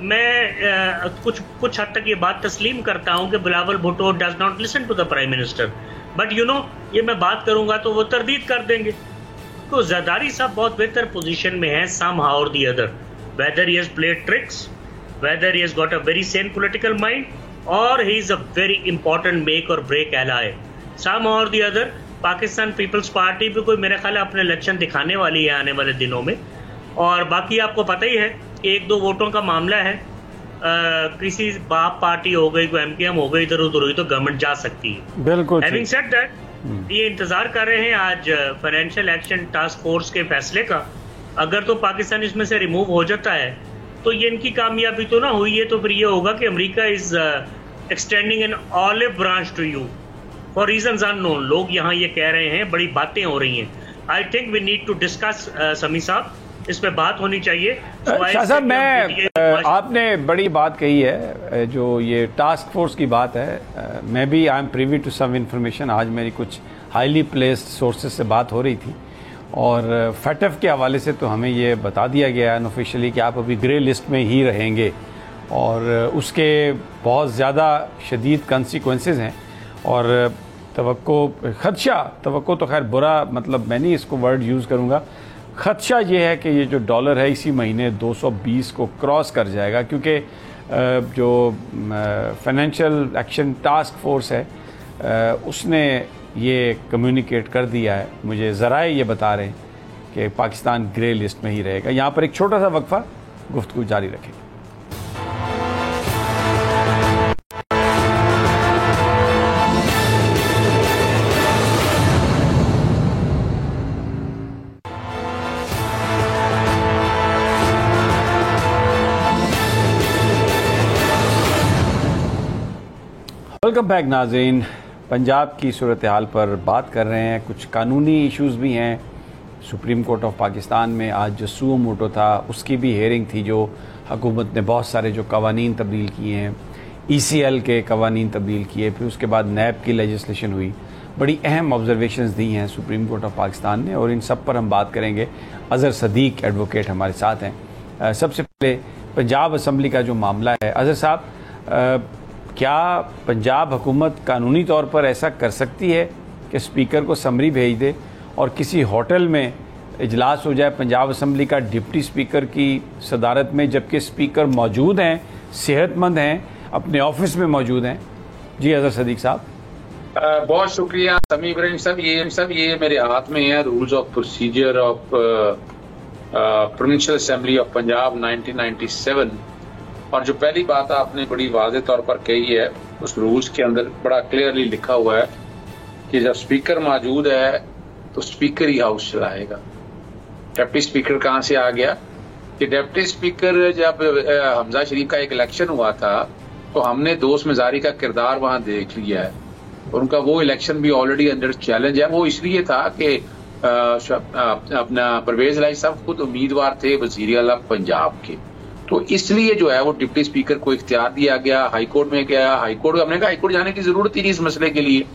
मैं कुछ हद तक ये बात तस्लीम करता हूँ कि Bilawal Bhutto does not listen to the prime minister, but you know ये मैं बात करूँगा तो वो तरदीद कर देंगे। तो जरदारी साहब बहुत बेहतर पोजीशन में है somehow or the other, whether he has played tricks, whether he has got a very sane political mind, or he is a very important make or break ally. Somehow or the other, Pakistan Peoples Party भी कोई मेरे ख्याल अपने election दिखाने वाली है आने वाले दिनों में। और बाकी आपको पता ही है कि 1-2 वोटों का मामला है, किसी बाप पार्टी हो गई, कोई MKM हो गई, इधर उधर हुई तो गवर्नमेंट जा सकती है। बिल्कुल। हैविंग सेड दैट, ये इंतजार कर रहे हैं आज फाइनेंशियल एक्शन टास्क फोर्स के फैसले का। अगर तो पाकिस्तान इसमें से रिमूव हो जाता है तो ये इनकी कामयाबी तो ना हुई है, तो फिर ये होगा कि America is extending an olive branch to you for reasons unknown. लोग यहाँ ये कह रहे हैं, बड़ी बातें हो रही हैं। I think we need to discuss, Sami साहब इस पे बात होनी चाहिए। शाह साहब, आपने बड़ी बात कही है, जो ये टास्क फोर्स की बात है, मैं भी I am privy to some information. आज मेरी कुछ हाईली प्लेस्ड सोर्सेज से बात हो रही थी और फैटफ के हवाले से तो हमें ये बता दिया गया है अनऑफिशियली कि आप अभी ग्रे लिस्ट में ही रहेंगे और उसके बहुत ज़्यादा शदीद कंसिक्वेंसेस हैं और तवक्को तो खैर बुरा, मतलब मैं नहीं इसको वर्ड यूज़ करूँगा। खदशा ये है कि ये जो डॉलर है इसी महीने 220 को क्रॉस कर जाएगा, क्योंकि जो फाइनेंशियल एक्शन टास्क फोर्स है उसने ये कम्युनिकेट कर दिया है, मुझे ज़राए ये बता रहे हैं कि पाकिस्तान ग्रे लिस्ट में ही रहेगा। यहाँ पर एक छोटा सा वक्फा, गुफ्तगू जारी रखेंगे। वेलकम बैक नाज़रीन। पंजाब की सूरत हाल पर बात कर रहे हैं, कुछ कानूनी इश्यूज़ भी हैं। सुप्रीम कोर्ट ऑफ पाकिस्तान में आज जो सुओ मोटो था उसकी भी हेयरिंग थी, जो हुकूमत ने बहुत सारे जो कवानीन तब्दील किए हैं, ECL के कवानीन तब्दील किए, फिर उसके बाद नैब की लेजिस्लेशन हुई। बड़ी अहम ऑब्जर्वेशंस दी हैं सुप्रीम कोर्ट ऑफ पाकिस्तान ने और इन सब पर हम बात करेंगे। अज़हर सदीक एडवोकेट हमारे साथ हैं। सबसे पहले पंजाब असम्बली का जो मामला है, अज़हर साहब, क्या पंजाब हुकूमत कानूनी तौर पर ऐसा कर सकती है कि स्पीकर को समरी भेज दे और किसी होटल में इजलास हो जाए पंजाब असम्बली का डिप्टी स्पीकर की सदारत में, जबकि स्पीकर मौजूद हैं, सेहतमंद हैं, अपने ऑफिस में मौजूद हैं? जी अज़हर सदीक साहब। बहुत शुक्रिया समी इब्राहिम साहब। ये मेरे हाथ में है rules of procedure of provincial assembly of Punjab 1997। और जो पहली बात आपने बड़ी वाज़ेह तौर पर कही है, उस रूल्स के अंदर बड़ा क्लियरली लिखा हुआ है कि जब स्पीकर मौजूद है तो स्पीकर ही हाउस चलाएगा। डिप्टी स्पीकर कहाँ से आ गया कि डिप्टी स्पीकर जब हमजा शरीफ का एक इलेक्शन हुआ था तो हमने दोस्त मिजारी का किरदार वहां देख लिया है, और उनका वो इलेक्शन भी ऑलरेडी अंडर चैलेंज है। वो इसलिए था कि अपना परवेज इलाही साहब खुद उम्मीदवार थे वजीर आला पंजाब के, तो इसलिए जो है वो डिप्टी स्पीकर को इख्तियार दिया गया। हाईकोर्ट में गया, हाईकोर्ट हमने कहा हाईकोर्ट जाने की जरूरत ही नहीं इस मसले के लिए,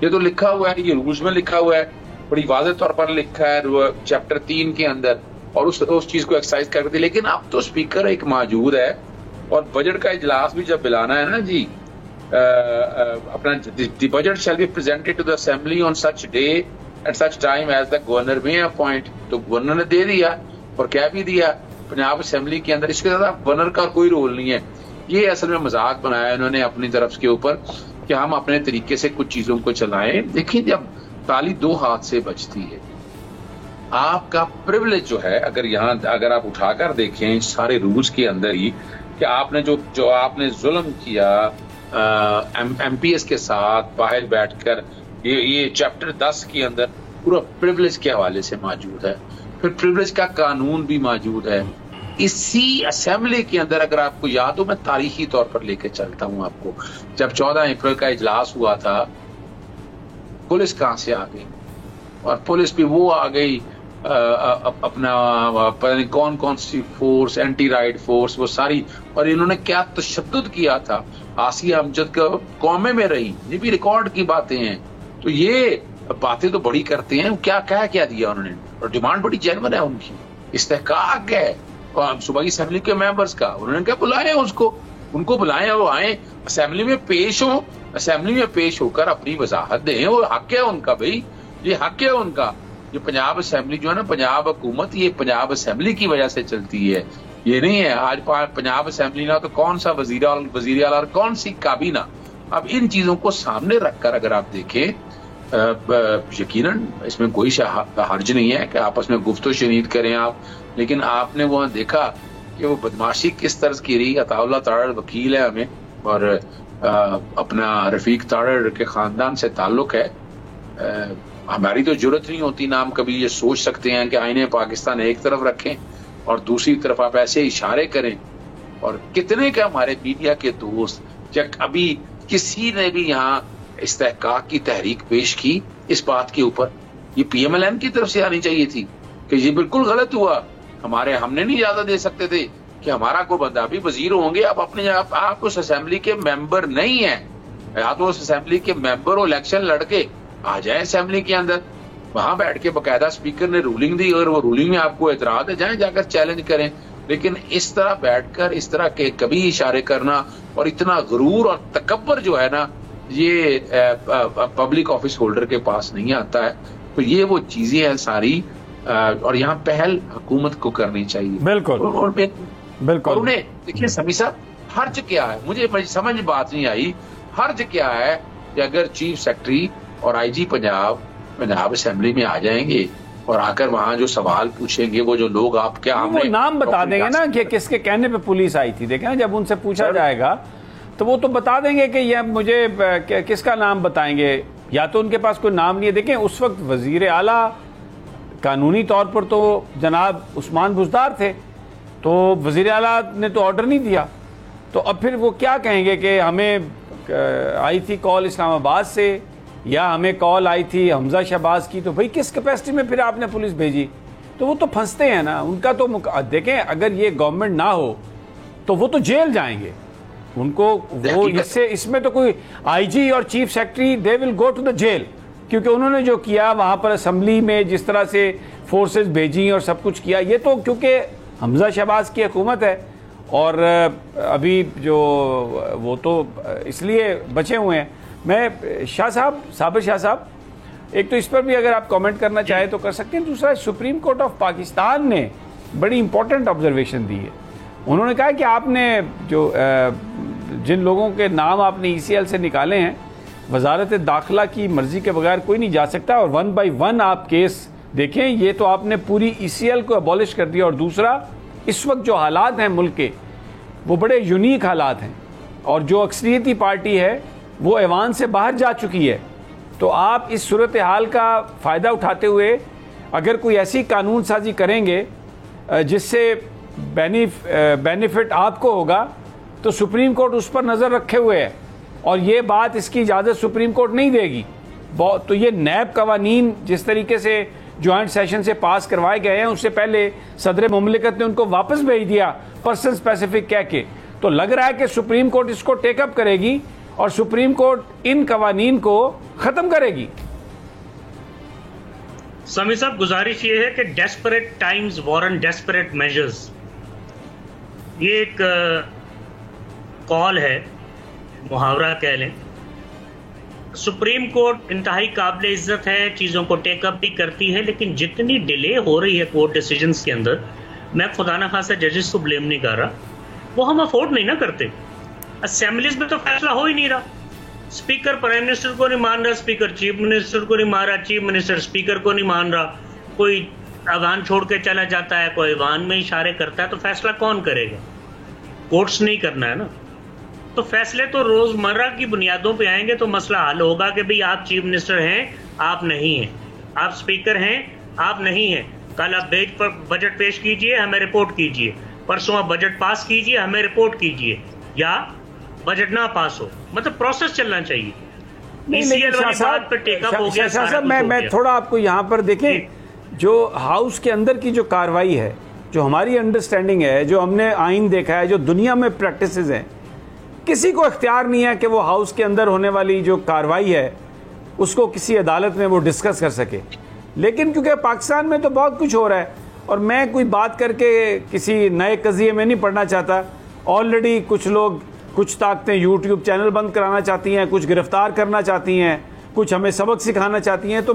ये तो लिखा हुआ है, ये रूल्स में लिखा हुआ है, बड़ी वाज़ेह तौर पर लिखा है चैप्टर 3 के अंदर, और उस चीज को एक्सरसाइज करते। लेकिन अब तो स्पीकर एक मौजूद है, और बजट का इजलास भी जब बुलाना है ना जी, अपना the budget shall be presented to the assembly on such day at such time as the governor may appoint. तो गवर्नर ने दे दिया और क्या भी दिया पंजाब असेंबली के अंदर। इसके साथ गवर्नर का कोई रोल नहीं है, ये असल में मजाक बनाया इन्होंने अपनी तरफ के ऊपर कि हम अपने तरीके से कुछ चीजों को चलाएं। देखिए, जब ताली दो हाथ से बचती है, आपका प्रिविलेज जो है, अगर आप उठाकर देखें सारे रूल्स के अंदर ही कि आपने जो आपने जुल्म किया एमपीएस के साथ बाहर बैठकर, ये चैप्टर 10 के अंदर पूरा प्रिविलेज के हवाले से मौजूद है। फिर प्रिविलेज का कानून भी मौजूद है इसी असेंबली के अंदर। अगर आपको याद हो, मैं तारीखी तौर पर लेके चलता हूं आपको, जब 14 अप्रैल का इजलास हुआ था, पुलिस कहां से आ गई, और पुलिस भी वो आ गई अपना पता नहीं कौन सी फोर्स, एंटी राइड फोर्स, वो सारी, और इन्होंने क्या तशद्दुद किया था। आसिया अमजद का कौमे में रही, ये भी रिकॉर्ड की बातें हैं। तो ये बातें तो बड़ी करते हैं, क्या दिया उन्होंने, और डिमांड बड़ी जेन्युइन है उनकी, इस्तेहकाक है सूबाई असेंबली के मेंबर्स का। उन्होंने क्या बुलाया उनको बुलाएं, वो आए असेंबली में पेश हो, असेंबली में पेश होकर अपनी वजाहत दें। वो हक है उनका भाई, ये हक है उनका। ये पंजाब असेंबली जो है ना, पंजाब हुकूमत, ये पंजाब असेंबली की वजह से चलती है, ये नहीं है आज पंजाब असेंबली ना तो कौन सा वजीर आला और कौन सी काबीना। अब इन चीजों को सामने रखकर अगर आप देखें, यकीनन इसमें कोई हर्ज नहीं है कि आपस में गुफ्तो शनीद करें आप, लेकिन आपने वहां देखा कि वो बदमाशी किस तरह की रही। अताउल्लाह तारड़ वकील है हमें, और अपना रफीक तारड़ के खानदान से ताल्लुक है। हमारी तो जरूरत नहीं होती ना, हम कभी ये सोच सकते हैं कि आईने पाकिस्तान एक तरफ रखें और दूसरी तरफ आप ऐसे इशारे करें। और कितने के हमारे मीडिया के दोस्त, जब अभी किसी ने भी यहाँ इस्तेहकाक की तहरीक पेश की इस बात के ऊपर, ये पीएमएलएन की तरफ से आनी चाहिए थी कि ये बिल्कुल गलत हुआ, हमने नहीं इजाजत दे सकते थे कि हमारा कोई बंदा भी वजीर होंगे। आप उस असेंबली के मेंबर नहीं है, या तो उस असेंबली के मेंबर हो, इलेक्शन लड़के आ जाए असेंबली के अंदर, वहां बैठ के बकायदा स्पीकर ने रूलिंग दी, और वो रूलिंग में आपको एतराज है, जाए जाकर चैलेंज करें। लेकिन इस तरह बैठकर इस तरह के कभी इशारे करना, और इतना गुरूर और तकब्बर जो है ना, ये पब्लिक ऑफिस होल्डर के पास नहीं आता है। तो ये वो चीजें हैं सारी, और यहाँ पहल हुकूमत को करनी चाहिए। बिल्कुल और उन्हें देखिए समी साहब, हर्ज क्या है, मुझे समझ बात नहीं आई, हर्ज क्या है कि अगर चीफ सेक्रेटरी और आईजी पंजाब असेंबली में आ जाएंगे और आकर वहां जो सवाल पूछेंगे, वो जो लोग आप क्या, वो नाम बता देंगे ना कि किसके कहने पे पुलिस आई थी। देखें ना, जब उनसे पूछा जाएगा तो वो तो बता देंगे कि यह मुझे किसका नाम बताएंगे, या तो उनके पास कोई नाम नहीं है। देखें, उस वक्त वजीर आला कानूनी तौर पर तो जनाब उस्मान बुज़दार थे, तो वजीर आला ने तो ऑर्डर नहीं दिया, तो अब फिर वो क्या कहेंगे कि हमें आई थी कॉल इस्लामाबाद से, या हमें कॉल आई थी हमजा शहबाज की, तो भाई किस कैपेसिटी में फिर आपने पुलिस भेजी? तो वो तो फंसते हैं ना, उनका तो देखें, अगर ये गवर्नमेंट ना हो तो वो तो जेल जाएंगे, उनको वो इसमें तो कोई आईजी और chief secretary they will go to the jail, क्योंकि उन्होंने जो किया वहां पर असेंबली में जिस तरह से फोर्सेस भेजी और सब कुछ किया, ये तो क्योंकि हमजा शहबाज की हुकूमत है, और अभी जो वो तो इसलिए बचे हुए हैं। मैं साबिर शाह साहब, एक तो इस पर भी अगर आप कमेंट करना चाहें तो कर सकते हैं। दूसरा, सुप्रीम कोर्ट ऑफ पाकिस्तान ने बड़ी इंपॉर्टेंट ऑब्जर्वेशन दी है। उन्होंने कहा कि आपने जो जिन लोगों के नाम आपने ईसीएल से निकाले हैं, वजारत दाखिला की मर्जी के बगैर कोई नहीं जा सकता। और 1 बाई 1 आप केस देखें, ये तो आपने पूरी ECL को अबॉलिश कर दिया। और दूसरा, इस वक्त जो हालात हैं मुल्क के, वो बड़े यूनिक हालात हैं, और जो अक्सरियती पार्टी है वो ऐवान से बाहर जा चुकी है। तो आप इस सूरत हाल का फ़ायदा उठाते हुए अगर कोई ऐसी कानून साजी करेंगे जिससे बेनिफिट आपको होगा, तो सुप्रीम कोर्ट उस पर नज़र रखे हुए है, और ये बात, इसकी इजाज़त सुप्रीम कोर्ट नहीं देगी। तो ये नैब कवानीन जिस तरीके से जॉइंट सेशन से पास करवाए गए हैं, उससे पहले सदर मुमलिकत ने उनको वापस भेज दिया पर्सन स्पेसिफिक कह के। तो लग रहा है कि सुप्रीम कोर्ट इसको टेकअप करेगी और सुप्रीम कोर्ट इन कवानीन को ख़त्म करेगी। समी साहब, गुजारिश ये है कि desperate times warrant desperate measures, ये एक कॉल है, मुहावरा कह लें। सुप्रीम कोर्ट इंतहाई काबिल इज्जत है, चीज़ों को टेकअप भी करती है, लेकिन जितनी डिले हो रही है कोर्ट डिसीजंस के अंदर, मैं खुदा न खासा जजेस को ब्लेम नहीं कर रहा, वो हम अफोर्ड नहीं ना करते। असेंबलीज में तो फैसला हो ही नहीं रहा। स्पीकर प्राइम मिनिस्टर को नहीं मान रहा, स्पीकर चीफ मिनिस्टर को नहीं मान रहा, चीफ मिनिस्टर स्पीकर को नहीं मान रहा, कोई अवान छोड़ के चला जाता है, कोई अवान में इशारे करता है, तो फैसला कौन करेगा? कोर्ट्स नहीं करना है ना। तो फैसले तो रोजमर्रा की बुनियादों पे आएंगे तो मसला हल होगा कि भाई आप चीफ मिनिस्टर हैं, आप नहीं हैं, आप स्पीकर हैं, आप नहीं हैं, कल आप बजट पेश कीजिए, हमें रिपोर्ट कीजिए, परसों आप बजट पास कीजिए, हमें रिपोर्ट कीजिए, या बजट ना पास हो, मतलब प्रोसेस चलना चाहिए। मैं थोड़ा आपको यहाँ पर देखें, जो हाउस के अंदर की जो कार्रवाई है, जो हमारी अंडरस्टैंडिंग है, जो हमने आइन देखा है, जो दुनिया में प्रैक्टिसेस हैं, किसी को इख्तियार नहीं है कि वो हाउस के अंदर होने वाली जो कार्रवाई है उसको किसी अदालत में वो डिस्कस कर सके। लेकिन क्योंकि पाकिस्तान में तो बहुत कुछ हो रहा है, और मैं कोई बात करके किसी नए कज़िये में नहीं पढ़ना चाहता। ऑलरेडी कुछ लोग, कुछ ताकतें यूट्यूब चैनल बंद कराना चाहती हैं, कुछ गिरफ्तार करना चाहती हैं, कुछ हमें सबक सिखाना चाहती हैं। तो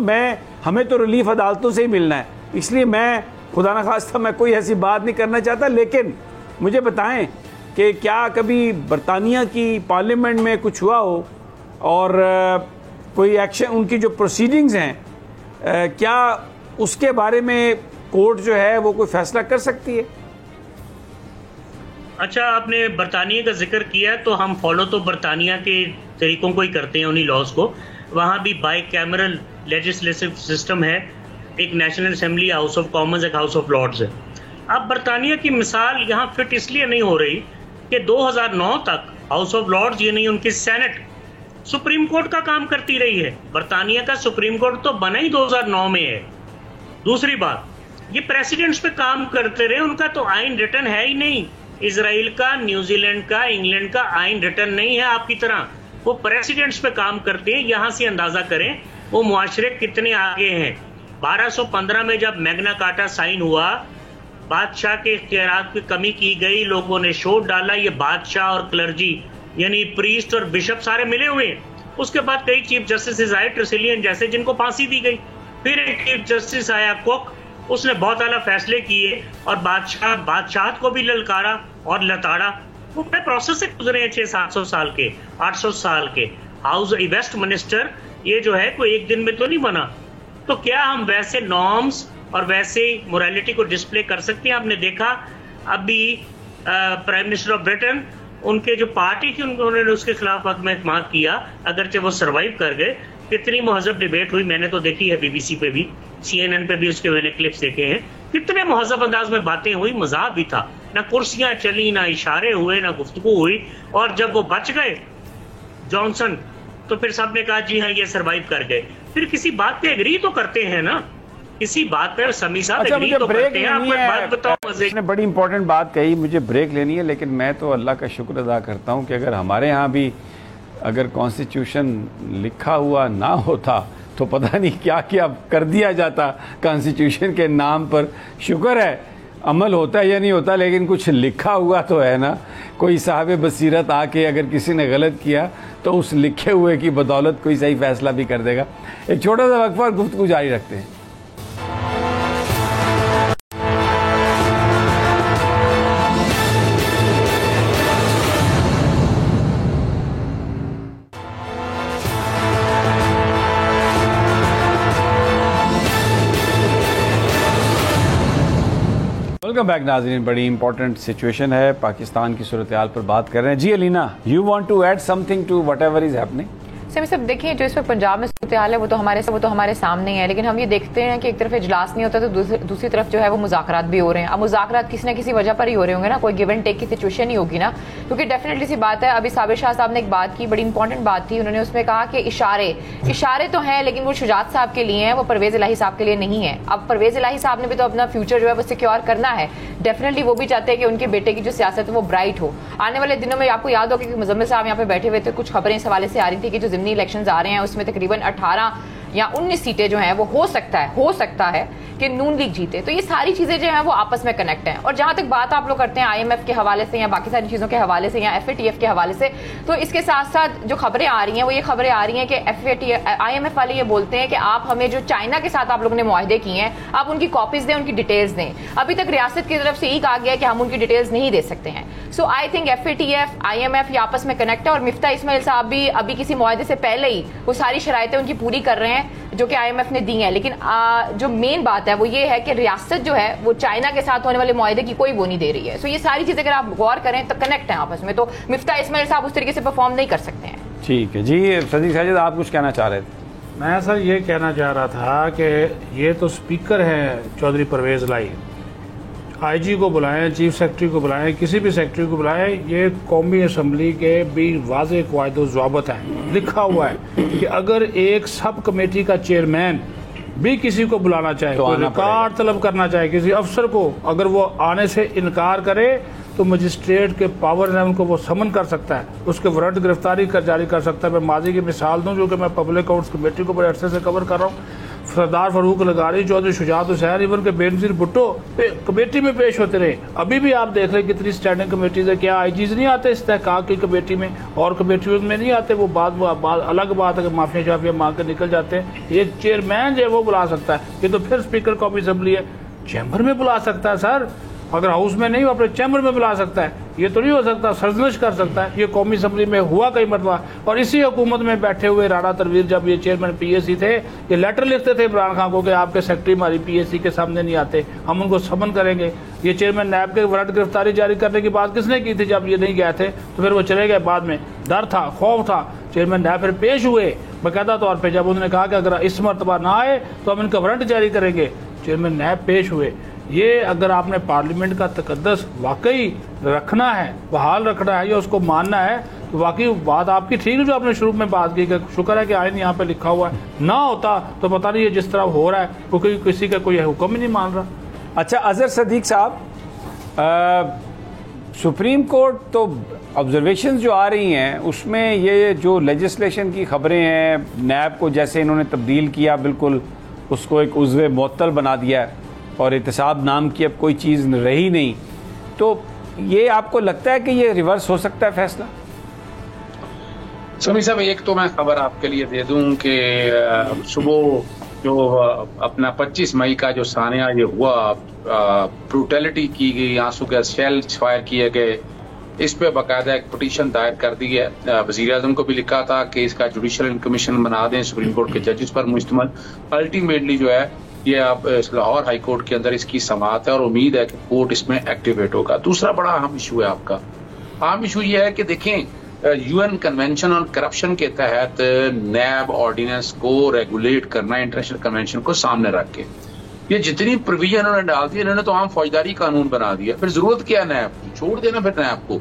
हमें तो रिलीफ अदालतों से ही मिलना है, इसलिए मैं खुदा न खास्ता मैं कोई ऐसी बात नहीं करना चाहता। लेकिन मुझे बताएं कि क्या कभी बरतानिया की पार्लियामेंट में कुछ हुआ हो और कोई एक्शन, उनकी जो प्रोसीडिंग्स हैं, क्या उसके बारे में कोर्ट जो है वो कोई फैसला कर सकती है? अच्छा, आपने बरतानिया का जिक्र किया, तो हम फॉलो तो बरतानिया के तरीकों को ही करते हैं, उन्हीं लॉज को। वहाँ भी बाई कैमरल लेजिस्लेटिव सिस्टम है, एक national assembly, house of Commons, एक हाउस ऑफ लॉर्ड्स है। अब बरतानिया की मिसाल यहाँ फिट इसलिए नहीं हो रही कि 2009 तक हाउस ऑफ लॉर्ड्स, यानी उनकी सेनेट, सुप्रीम कोर्ट का काम करती रही है। बरतानिया का सुप्रीम कोर्ट तो बना ही 2009 में है। दूसरी बात, ये प्रेसिडेंट्स पे काम करते रहे, उनका तो आइन रिटर्न है ही नहीं। इजराइल का, न्यूजीलैंड का, इंग्लैंड का आइन रिटर्न नहीं है आपकी तरह, वो प्रेसिडेंट्स पे काम करते हैं। यहां से अंदाजा करें वो मुआशरे कितने आगे हैं। 1215 में जब मैग्ना कार्टा साइन हुआ, बादशाह के इख्तियारात की कमी की गई, लोगों ने शोर डाला, ये बादशाह और क्लर्जी यानी प्रीस्ट और बिशप सारे मिले हुए हैं। उसके बाद कई चीफ जस्टिस आए, ट्रेसिलियन जैसे, जिनको फांसी दी गई। फिर एक चीफ जस्टिस आया कुक, उसने बहुत आला फैसले किए और बादशाह को भी ललकारा और लताड़ा। वो बड़े प्रोसेस से गुजरे हैं, 600-700 साल के, 800 साल के। हाउस वेस्ट मिनिस्टर ये जो है कोई एक दिन में तो नहीं बना। तो क्या हम वैसे नॉर्म्स और वैसे मोरालिटी को डिस्प्ले कर सकते हैं? आपने देखा अभी प्राइम मिनिस्टर ऑफ ब्रिटेन, उनके जो पार्टी थी उन्होंने उसके खिलाफ वक्त में इत्माद किया, अगरचे वो सर्वाइव कर गए। कितनी महजब डिबेट हुई, मैंने तो देखी है, BBC पे भी, CNN पे भी उसके मैंने क्लिप्स देखे हैं। कितने महजब अंदाज में बातें हुई, मजाक भी था, ना कुर्सियां चली, ना इशारे हुए, ना गुफ्तगू हुई। और जब वो बच गए जॉनसन, तो फिर सबने कहा जी हाँ ये सर्वाइव कर गए। फिर किसी बात पे एग्री तो करते हैं ना, किसी बात पे समी साहब एग्री तो करते हैं। आपको एक बात बताओ, आपने बड़ी इंपॉर्टेंट बात कही, मुझे ब्रेक लेनी है, लेकिन मैं तो अल्लाह का शुक्र अदा करता हूँ कि अगर हमारे यहाँ भी अगर कॉन्स्टिट्यूशन लिखा हुआ ना होता तो पता नहीं क्या क्या कर दिया जाता कॉन्स्टिट्यूशन के नाम पर। शुक्र है अमल होता है या नहीं होता, लेकिन कुछ लिखा हुआ तो है ना। कोई साहब बसीरत आके अगर किसी ने गलत किया तो उस लिखे हुए की बदौलत कोई सही फैसला भी कर देगा। एक छोटा सा वक्फा और गुफ्तगू जारी रखते हैं। वेलकम बैक नाज़रीन। बड़ी इंपॉर्टेंट सिचुएशन है, पाकिस्तान की सूरत हाल पर बात कर रहे हैं। जी Alina, you want to add something to whatever is happening? सब देखिए, जो इस वक्त पंजाब में सूरत हाल है वो तो हमारे सामने ही है, लेकिन हम ये देखते हैं कि एक तरफ इजलास नहीं होता तो दूसरी तरफ जो है वो मुज़ाकरात भी हो रहे हैं। अब मुज़ाकरात किसी न किसी वजह पर ही हो रहे होंगे ना, कोई गिव एंड टेक की सिचुएशन ही होगी ना, क्योंकि डेफिनेटली सी बात है। अभी साबिर शाह साहब ने एक बात की, बड़ी इंपॉर्टेंट बात थी। उन्होंने उसमें कहा कि इशारे तो हैं, लेकिन वो शुजात साहब के लिए हैं, वो परवेज इलाही साहब के लिए नहीं है। अब परवेज इलाही साहब ने भी तो अपना फ्यूचर जो है वो सिक्योर करना है। डेफिनेटली वो भी चाहते हैं कि उनके बेटे की जो सियासत है वो ब्राइट हो। आने वाले दिनों में आपको याद होगा कि मुजम्मिल साहब यहाँ पे बैठे हुए थे, कुछ खबरें इस हवाले से आ रही थी कि जो ज़िमनी इलेक्शंस आ रहे हैं उसमें तकरीबन 18 या 19 सीटें जो हैं वो हो सकता है कि नून लीग जीते। तो ये सारी चीजें जो हैं वो आपस में कनेक्ट हैं। और जहां तक बात आप लोग करते हैं IMF के हवाले से या बाकी सारी चीजों के हवाले से या FATF के हवाले से, तो इसके साथ साथ जो खबरें आ रही हैं वो ये खबरें आ रही हैं कि IMF वाले ये बोलते हैं कि आप हमें जो चाइना के साथ आप लोगों ने मुआहदे किए हैं, आप उनकी कॉपीज दें, उनकी डिटेल्स दें। अभी तक रियासत की तरफ से यही कहा गया है कि हम उनकी डिटेल्स नहीं दे सकते हैं। सो आई थिंक FATF IMF ये आपस में कनेक्ट है, और मिफ्ता इस्माइल साहब भी अभी किसी मुआहदे से पहले ही वो सारी शराइतें उनकी पूरी कर रहे हैं जो कि IMF ने दी हैं। लेकिन जो मेन बात है वो ये है कि रियासत जो है वो चाइना के साथ होने वाले मुआहदे की कोई वो नहीं दे रही है। सो ये सारी चीजें अगर आप गौर करें तो कनेक्ट है आपस में, तो मिफ्ता इस्माइल साहब उस तरीके से परफॉर्म नहीं कर सकते हैं। ठीक है जी। सदीक साजिद, आप कुछ कहना चाह रहे थे? मैं सर ये कहना चाह रहा था कि ये तो स्पीकर हैं चौधरी परवेज इलाही, IG को बुलाएं, चीफ सेक्रेटरी को बुलाएं, किसी भी सेक्रेटरी को बुलाएं, ये कौमी असम्बली के भी वाज़े क़वाइद व ज़वाबित हैं। लिखा हुआ है कि अगर एक सब कमेटी का चेयरमैन भी किसी को बुलाना चाहे, तो रिकॉर्ड तलब करना चाहे किसी अफसर को, अगर वो आने से इनकार करे तो मजिस्ट्रेट के पावर है उनको वो समन कर सकता है, उसके वारंट गिरफ्तारी जारी कर सकता है। मैं माजी की मिसाल दूं, जो कि मैं पब्लिक अकाउंट्स कमेटी को बड़े अरसे से कवर कर रहा हूँ। सरदार फारूक लगारी, चौधरी शुजात हुसैन, इवन के बेनजीर भुट्टो कमेटी में पेश होते रहे। अभी भी आप देख रहे हैं कितनी स्टैंडिंग कमेटीज है। क्या IGs नहीं आते इस तहकाक की कमेटी में और कमेटियों में नहीं आते? वो बात अलग बात है कि माफिया शाफिया मांग कर निकल जाते हैं। एक चेयरमैन जो है वो बुला सकता है, ये तो फिर स्पीकर कौमी असम्बली है, चैम्बर में बुला सकता है सर। अगर हाउस में नहीं, अपने चैम्बर में बुला सकता है। ये तो नहीं हो सकता सरजनश कर सकता है। ये कौमी असम्बली में हुआ कई मरतबा। और इसी हुकूमत में बैठे हुए राणा तनवीर, जब ये चेयरमैन PAC थे, ये लेटर लिखते थे इमरान खान को कि आपके सेक्रेटरी हमारी PAC के सामने नहीं आते, हम उनको समन करेंगे। ये चेयरमैन नैब के वारंट गिरफ्तारी जारी करने की बात किसने की थी? जब ये नहीं गए थे तो फिर वो चले गए। बाद में डर था, खौफ था। चेयरमैन नैब फिर पेश हुए बाकायदा तौर पर, जब उन्होंने कहा कि अगर इस मरतबा ना आए तो हम इनका वारंट जारी करेंगे। चेयरमैन नैब पेश हुए। ये अगर आपने पार्लियामेंट का तकद्दस वाकई रखना है, बहाल रखना है या उसको मानना है, तो वाकई बात आपकी ठीक है जो आपने शुरू में बात की कि शुक्र है कि आइन यहाँ पे लिखा हुआ है। ना होता तो पता नहीं ये जिस तरह हो रहा है, क्योंकि किसी का कोई हुक्म ही नहीं मान रहा। अच्छा अजहर सदीक साहब, सुप्रीम कोर्ट तो ऑब्जर्वेशन जो आ रही हैं उसमें ये जो लेजिस्लेशन की खबरें हैं, नैब को जैसे इन्होंने तब्दील किया, बिल्कुल उसको एक उज़्वे मुअत्तल बना दिया है और एहतसाब नाम की अब कोई चीज़ रही नहीं, तो ये आपको लगता है कि ये रिवर्स हो सकता है फैसला? समी साहब, एक तो मैं खबर आपके लिए दे दूं कि सुबह जो अपना 25 मई का जो सानिया ये हुआ, ब्रूटैलिटी की गई, आंसू गैस शेल फायर किए गए, इस पे बाकायदा एक पिटीशन दायर कर दी है। वज़ीर आज़म को भी लिखा था कि इसका जुडिशल कमीशन बना दें सुप्रीम कोर्ट के जजेस पर मुश्तमल। अल्टीमेटली जो है ये अब लाहौर हाई कोर्ट के अंदर इसकी समाअत है और उम्मीद है कि कोर्ट इसमें एक्टिवेट होगा। दूसरा बड़ा अहम इशू है आपका, अहम इशू ये है कि देखें UN कन्वेंशन ऑन करप्शन के तहत नैब ऑर्डिनेंस को रेगुलेट करना, इंटरनेशनल कन्वेंशन को सामने रख के ये जितनी प्रोविजन उन्होंने डाल दी, इन्होंने तो आम फौजदारी कानून बना दिया। फिर जरूरत क्या है नैब की? छोड़ देना फिर नैब को।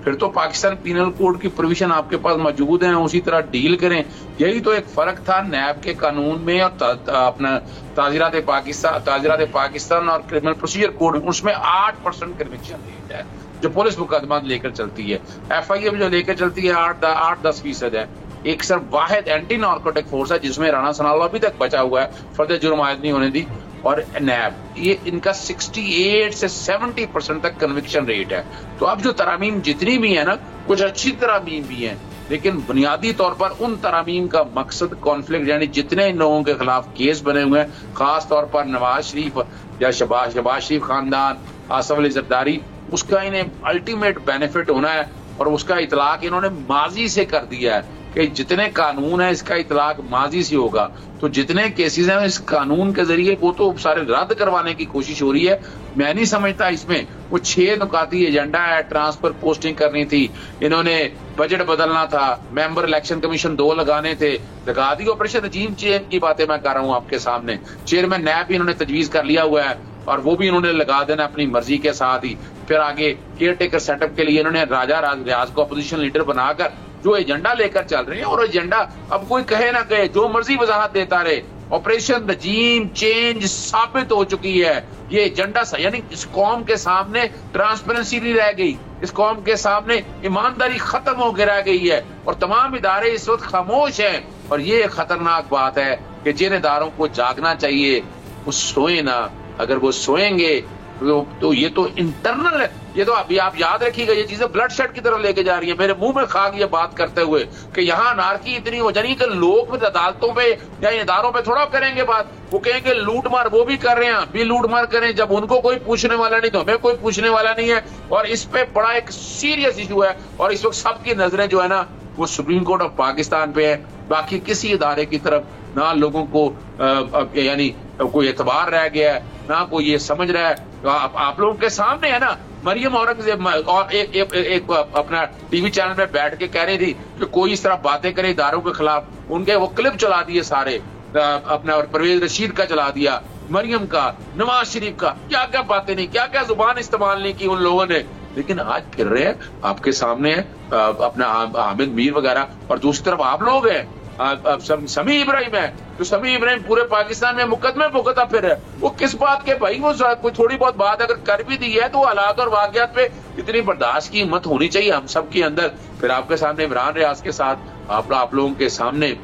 फिर तो पाकिस्तान पीनल कोड की प्रोविजन आपके पास मौजूद है, उसी तरह डील करें। यही तो एक फर्क था नैब के कानून में और अपना ताज़ीरात पाकिस्तान और क्रिमिनल प्रोसीजर कोड, उसमें 8% कन्विक्शन रेट है जो पुलिस मुकदमा लेकर चलती है। FIM जो लेकर चलती है 8-10% है। एक सिर्फ वाहिद एंटी नार्कोटिक फोर्स है जिसमें राणा सनाउल्लाह अभी तक बचा हुआ है, फर्द जुर्म आयद नहीं होने दी, और नैब, ये इनका 68 से 70% तक कन्विक्शन रेट है। तो अब जो तरामीम जितनी भी है ना, कुछ अच्छी तरामीम भी हैं, लेकिन बुनियादी तौर पर उन तरामीम का मकसद कॉन्फ्लिक्ट, यानी जितने इन लोगों के खिलाफ केस बने हुए हैं, खास तौर पर नवाज शरीफ या शहबाज शरीफ खानदान, आसफ अली जरदारी, उसका इन्हें अल्टीमेट बेनिफिट होना है और उसका इतलाक इन्होंने माजी से कर दिया है कि जितने कानून है इसका इतलाक माजी से होगा, तो जितने केसेस हैं इस कानून के जरिए वो तो सारे रद्द करवाने की कोशिश हो रही है। मैं नहीं समझता इसमें वो 6 नुकाती एजेंडा है, ट्रांसफर पोस्टिंग करनी थी, इन्होंने बजट बदलना था, मेंबर इलेक्शन कमीशन 2 लगाने थे, लगा दी। ऑपरेशन रजीम चेंज की बातें मैं कर रहा हूं आपके सामने। चेयरमैन नैब भी इन्होंने तजवीज कर लिया हुआ है और वो भी इन्होंने लगा देना अपनी मर्जी के साथ ही। फिर आगे केयर टेकर सेटअप के लिए इन्होंने राजा रियाज को अपोजिशन लीडर बनाकर जो एजेंडा लेकर चल रहे हैं, और एजेंडा अब कोई कहे ना कहे जो मर्जी वजाहत देता रहे, ऑपरेशन रजीम चेंज साबित हो चुकी है। ये एजेंडा यानी इस कौम के सामने ट्रांसपेरेंसी नहीं रह गई, इस कौम के सामने ईमानदारी खत्म होकर रह गई है और तमाम इदारे इस वक्त खामोश हैं। और ये खतरनाक बात है कि जिन इदारों को जागना चाहिए वो सोए ना। अगर वो सोएंगे तो ये तो इंटरनल है, ये तो अभी आप याद रखिएगा, ये चीजें ब्लड शेड की तरफ लेके जा रही है। मेरे मुंह में खाक ये बात करते हुए कि यहाँ अनारकी इतनी हो जानी कि लोग अदालतों पे या इदारों पे थोड़ा करेंगे बात, वो कहेंगे लूट मार, वो भी कर रहे हैं, भी लूट मार करें। जब उनको कोई पूछने वाला नहीं तो हमें कोई पूछने वाला नहीं है। और इस पे बड़ा एक सीरियस इशू है और इस वक्त सबकी नजरें जो है ना वो सुप्रीम कोर्ट ऑफ पाकिस्तान पे है। बाकी किसी इदारे की तरफ ना लोगों को यानी कोई एतबार रह गया है, ना कोई ये समझ रहा है। आप लोगों के सामने है ना, मरियम औरंगजेब और एक अपना टीवी चैनल में बैठ के कह रही थी कि कोई इस तरह बातें करे इदारों के खिलाफ, उनके वो क्लिप चला दिए सारे, अपना और परवेज रशीद का चला दिया, मरियम का, नवाज शरीफ का, क्या क्या बातें नहीं, क्या क्या जुबान इस्तेमाल नहीं की उन लोगों ने। लेकिन आज फिर रहे हैं आपके सामने अपना हामिद मीर वगैरह, और दूसरी तरफ आप लोग हैं, समी इब्राहिम है, तो समी इब्राहिम पूरे पाकिस्तान में मुकदमे भुगता फिर है। वो किस बात के भाई, वो कोई थोड़ी बहुत बात अगर कर भी दी है तो हालात और वाकयात पे इतनी बर्दाश्त की हिम्मत होनी चाहिए हम सब के अंदर। फिर आपके सामने इमरान रियाज के साथ आप लोगों के सामने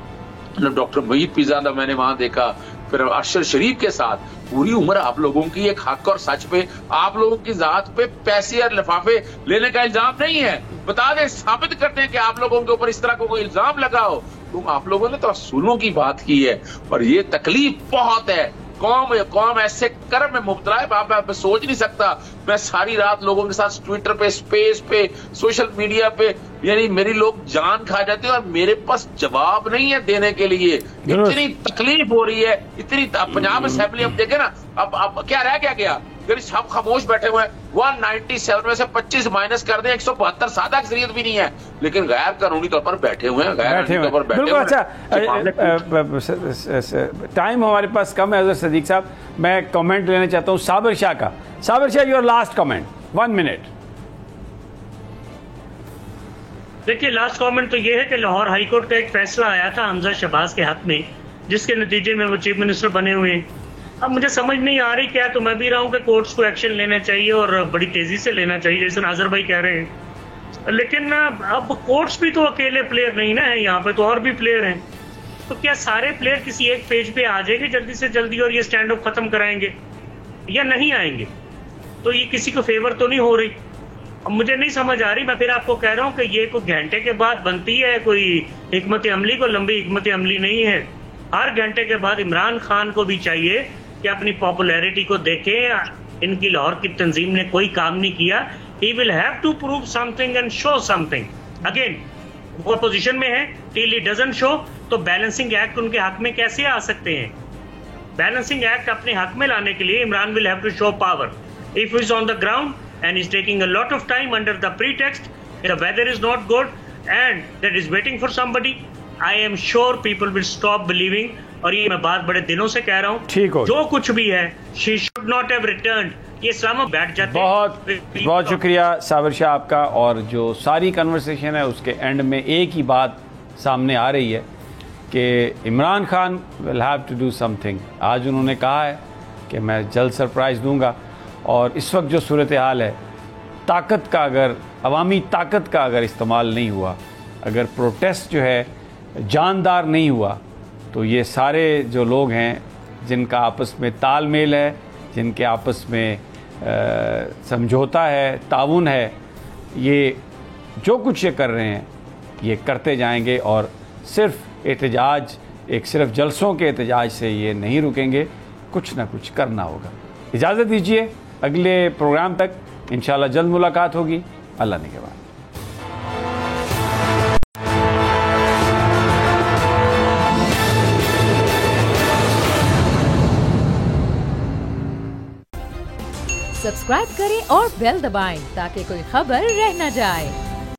डॉक्टर मुईद पिजादा मैंने वहां देखा, फिर अरशद शरीफ के साथ पूरी उम्र आप लोगों की एक हक और सच पे, आप लोगों की जात पे पैसे और लिफाफे लेने का इल्जाम नहीं है। बता दें, साबित करते हैं कि आप लोगों के ऊपर इस तरह का कोई इल्जाम लगाओ। तुम आप लोगों ने तो असूलों की बात की है और ये तकलीफ बहुत है। कौम ऐसे कर्म में मुब्तला है, मैं सोच नहीं सकता। मैं सारी रात लोगों के साथ ट्विटर पे, स्पेस पे, सोशल मीडिया पे, यानी मेरी लोग जान खा जाते हैं और मेरे पास जवाब नहीं है देने के लिए। इतनी तकलीफ हो रही है, इतनी। पंजाब असेंबली अब देखे ना, अब क्या रह गया सब खामोश बैठे हुए हैं। 197 में से 25 माइनस कर दें, 172 सादा अक्सरियत भी नहीं है, लेकिन गैर कानूनी तौर पर बैठे हुए हैं, गैर कानूनी तौर पर बैठे हुए हैं। अच्छा, टाइम हमारे पास कम है। सदीक साहब, मैं कमेंट लेना चाहता हूँ साबिर शाह का। Sabir Shah, your last comment, 1 minute. देखिए, लास्ट कमेंट तो ये है कि लाहौर हाईकोर्ट का एक फैसला आया था हमजा शहबाज के हक में, जिसके नतीजे में वो चीफ मिनिस्टर बने हुए हैं। अब मुझे समझ नहीं आ रही क्या, तो मैं भी रहा हूँ कि कोर्ट्स को एक्शन लेना चाहिए और बड़ी तेजी से लेना चाहिए, जैसे नाजर भाई कह रहे हैं। लेकिन अब कोर्ट्स भी तो अकेले प्लेयर नहीं ना है, यहाँ पे तो और भी प्लेयर हैं। तो क्या सारे प्लेयर किसी एक पेज पे आ जाएंगे जल्दी से जल्दी और ये स्टैंड अप खत्म कराएंगे या नहीं आएंगे? तो ये किसी को फेवर तो नहीं हो रही। अब मुझे नहीं समझ आ रही। मैं फिर आपको कह रहा हूँ कि ये कोई घंटे के बाद बनती है, कोई हिकमत अमली, को लंबी हिकमत अमली नहीं है। हर घंटे के बाद इमरान खान को भी चाहिए कि अपनी पॉपुलैरिटी को देखें। इनकी लाहौर की तंजीम ने कोई काम नहीं किया। He will have to prove something and show something. Again वो पोजीशन में है, टिल ही डजंट शो, तो बैलेंसिंग एक्ट उनके हक में कैसे आ सकते हैं? बैलेंसिंग एक्ट अपने हक में लाने के लिए Imran will have to show power. If is on the ground and is taking a lot of time under the pretext the weather is not good and that is waiting for somebody, I am sure people will stop believing. और ये मैं बात बड़े दिनों से कह रहा हूँ, ठीक हो, जो कुछ भी है, she should not have returned. ये इस्लाम बैठ जाते। बहुत शुक्रिया साबिर शाह आपका। और जो सारी कन्वर्सेशन है उसके एंड में एक ही बात सामने आ रही है कि Imran Khan will have to do something. आज उन्होंने कहा है कि मैं जल्द सरप्राइज दूंगा। और इस वक्त जो सूरत हाल है, ताकत का अगर, अवामी ताकत का अगर इस्तेमाल नहीं हुआ, अगर प्रोटेस्ट जो है जानदार नहीं हुआ, तो ये सारे जो लोग हैं जिनका आपस में तालमेल है, जिनके आपस में समझौता है, ताउन है, ये जो कुछ ये कर रहे हैं ये करते जाएंगे। और सिर्फ एहतजाज, एक सिर्फ जलसों के एहतजाज से ये नहीं रुकेंगे, कुछ ना कुछ करना होगा। इजाज़त दीजिए, अगले प्रोग्राम तक इंशाल्लाह जल्द मुलाकात होगी। अल्लाह ने के बाद। सब्सक्राइब करें और बेल दबाएं ताकि कोई खबर रह न जाए।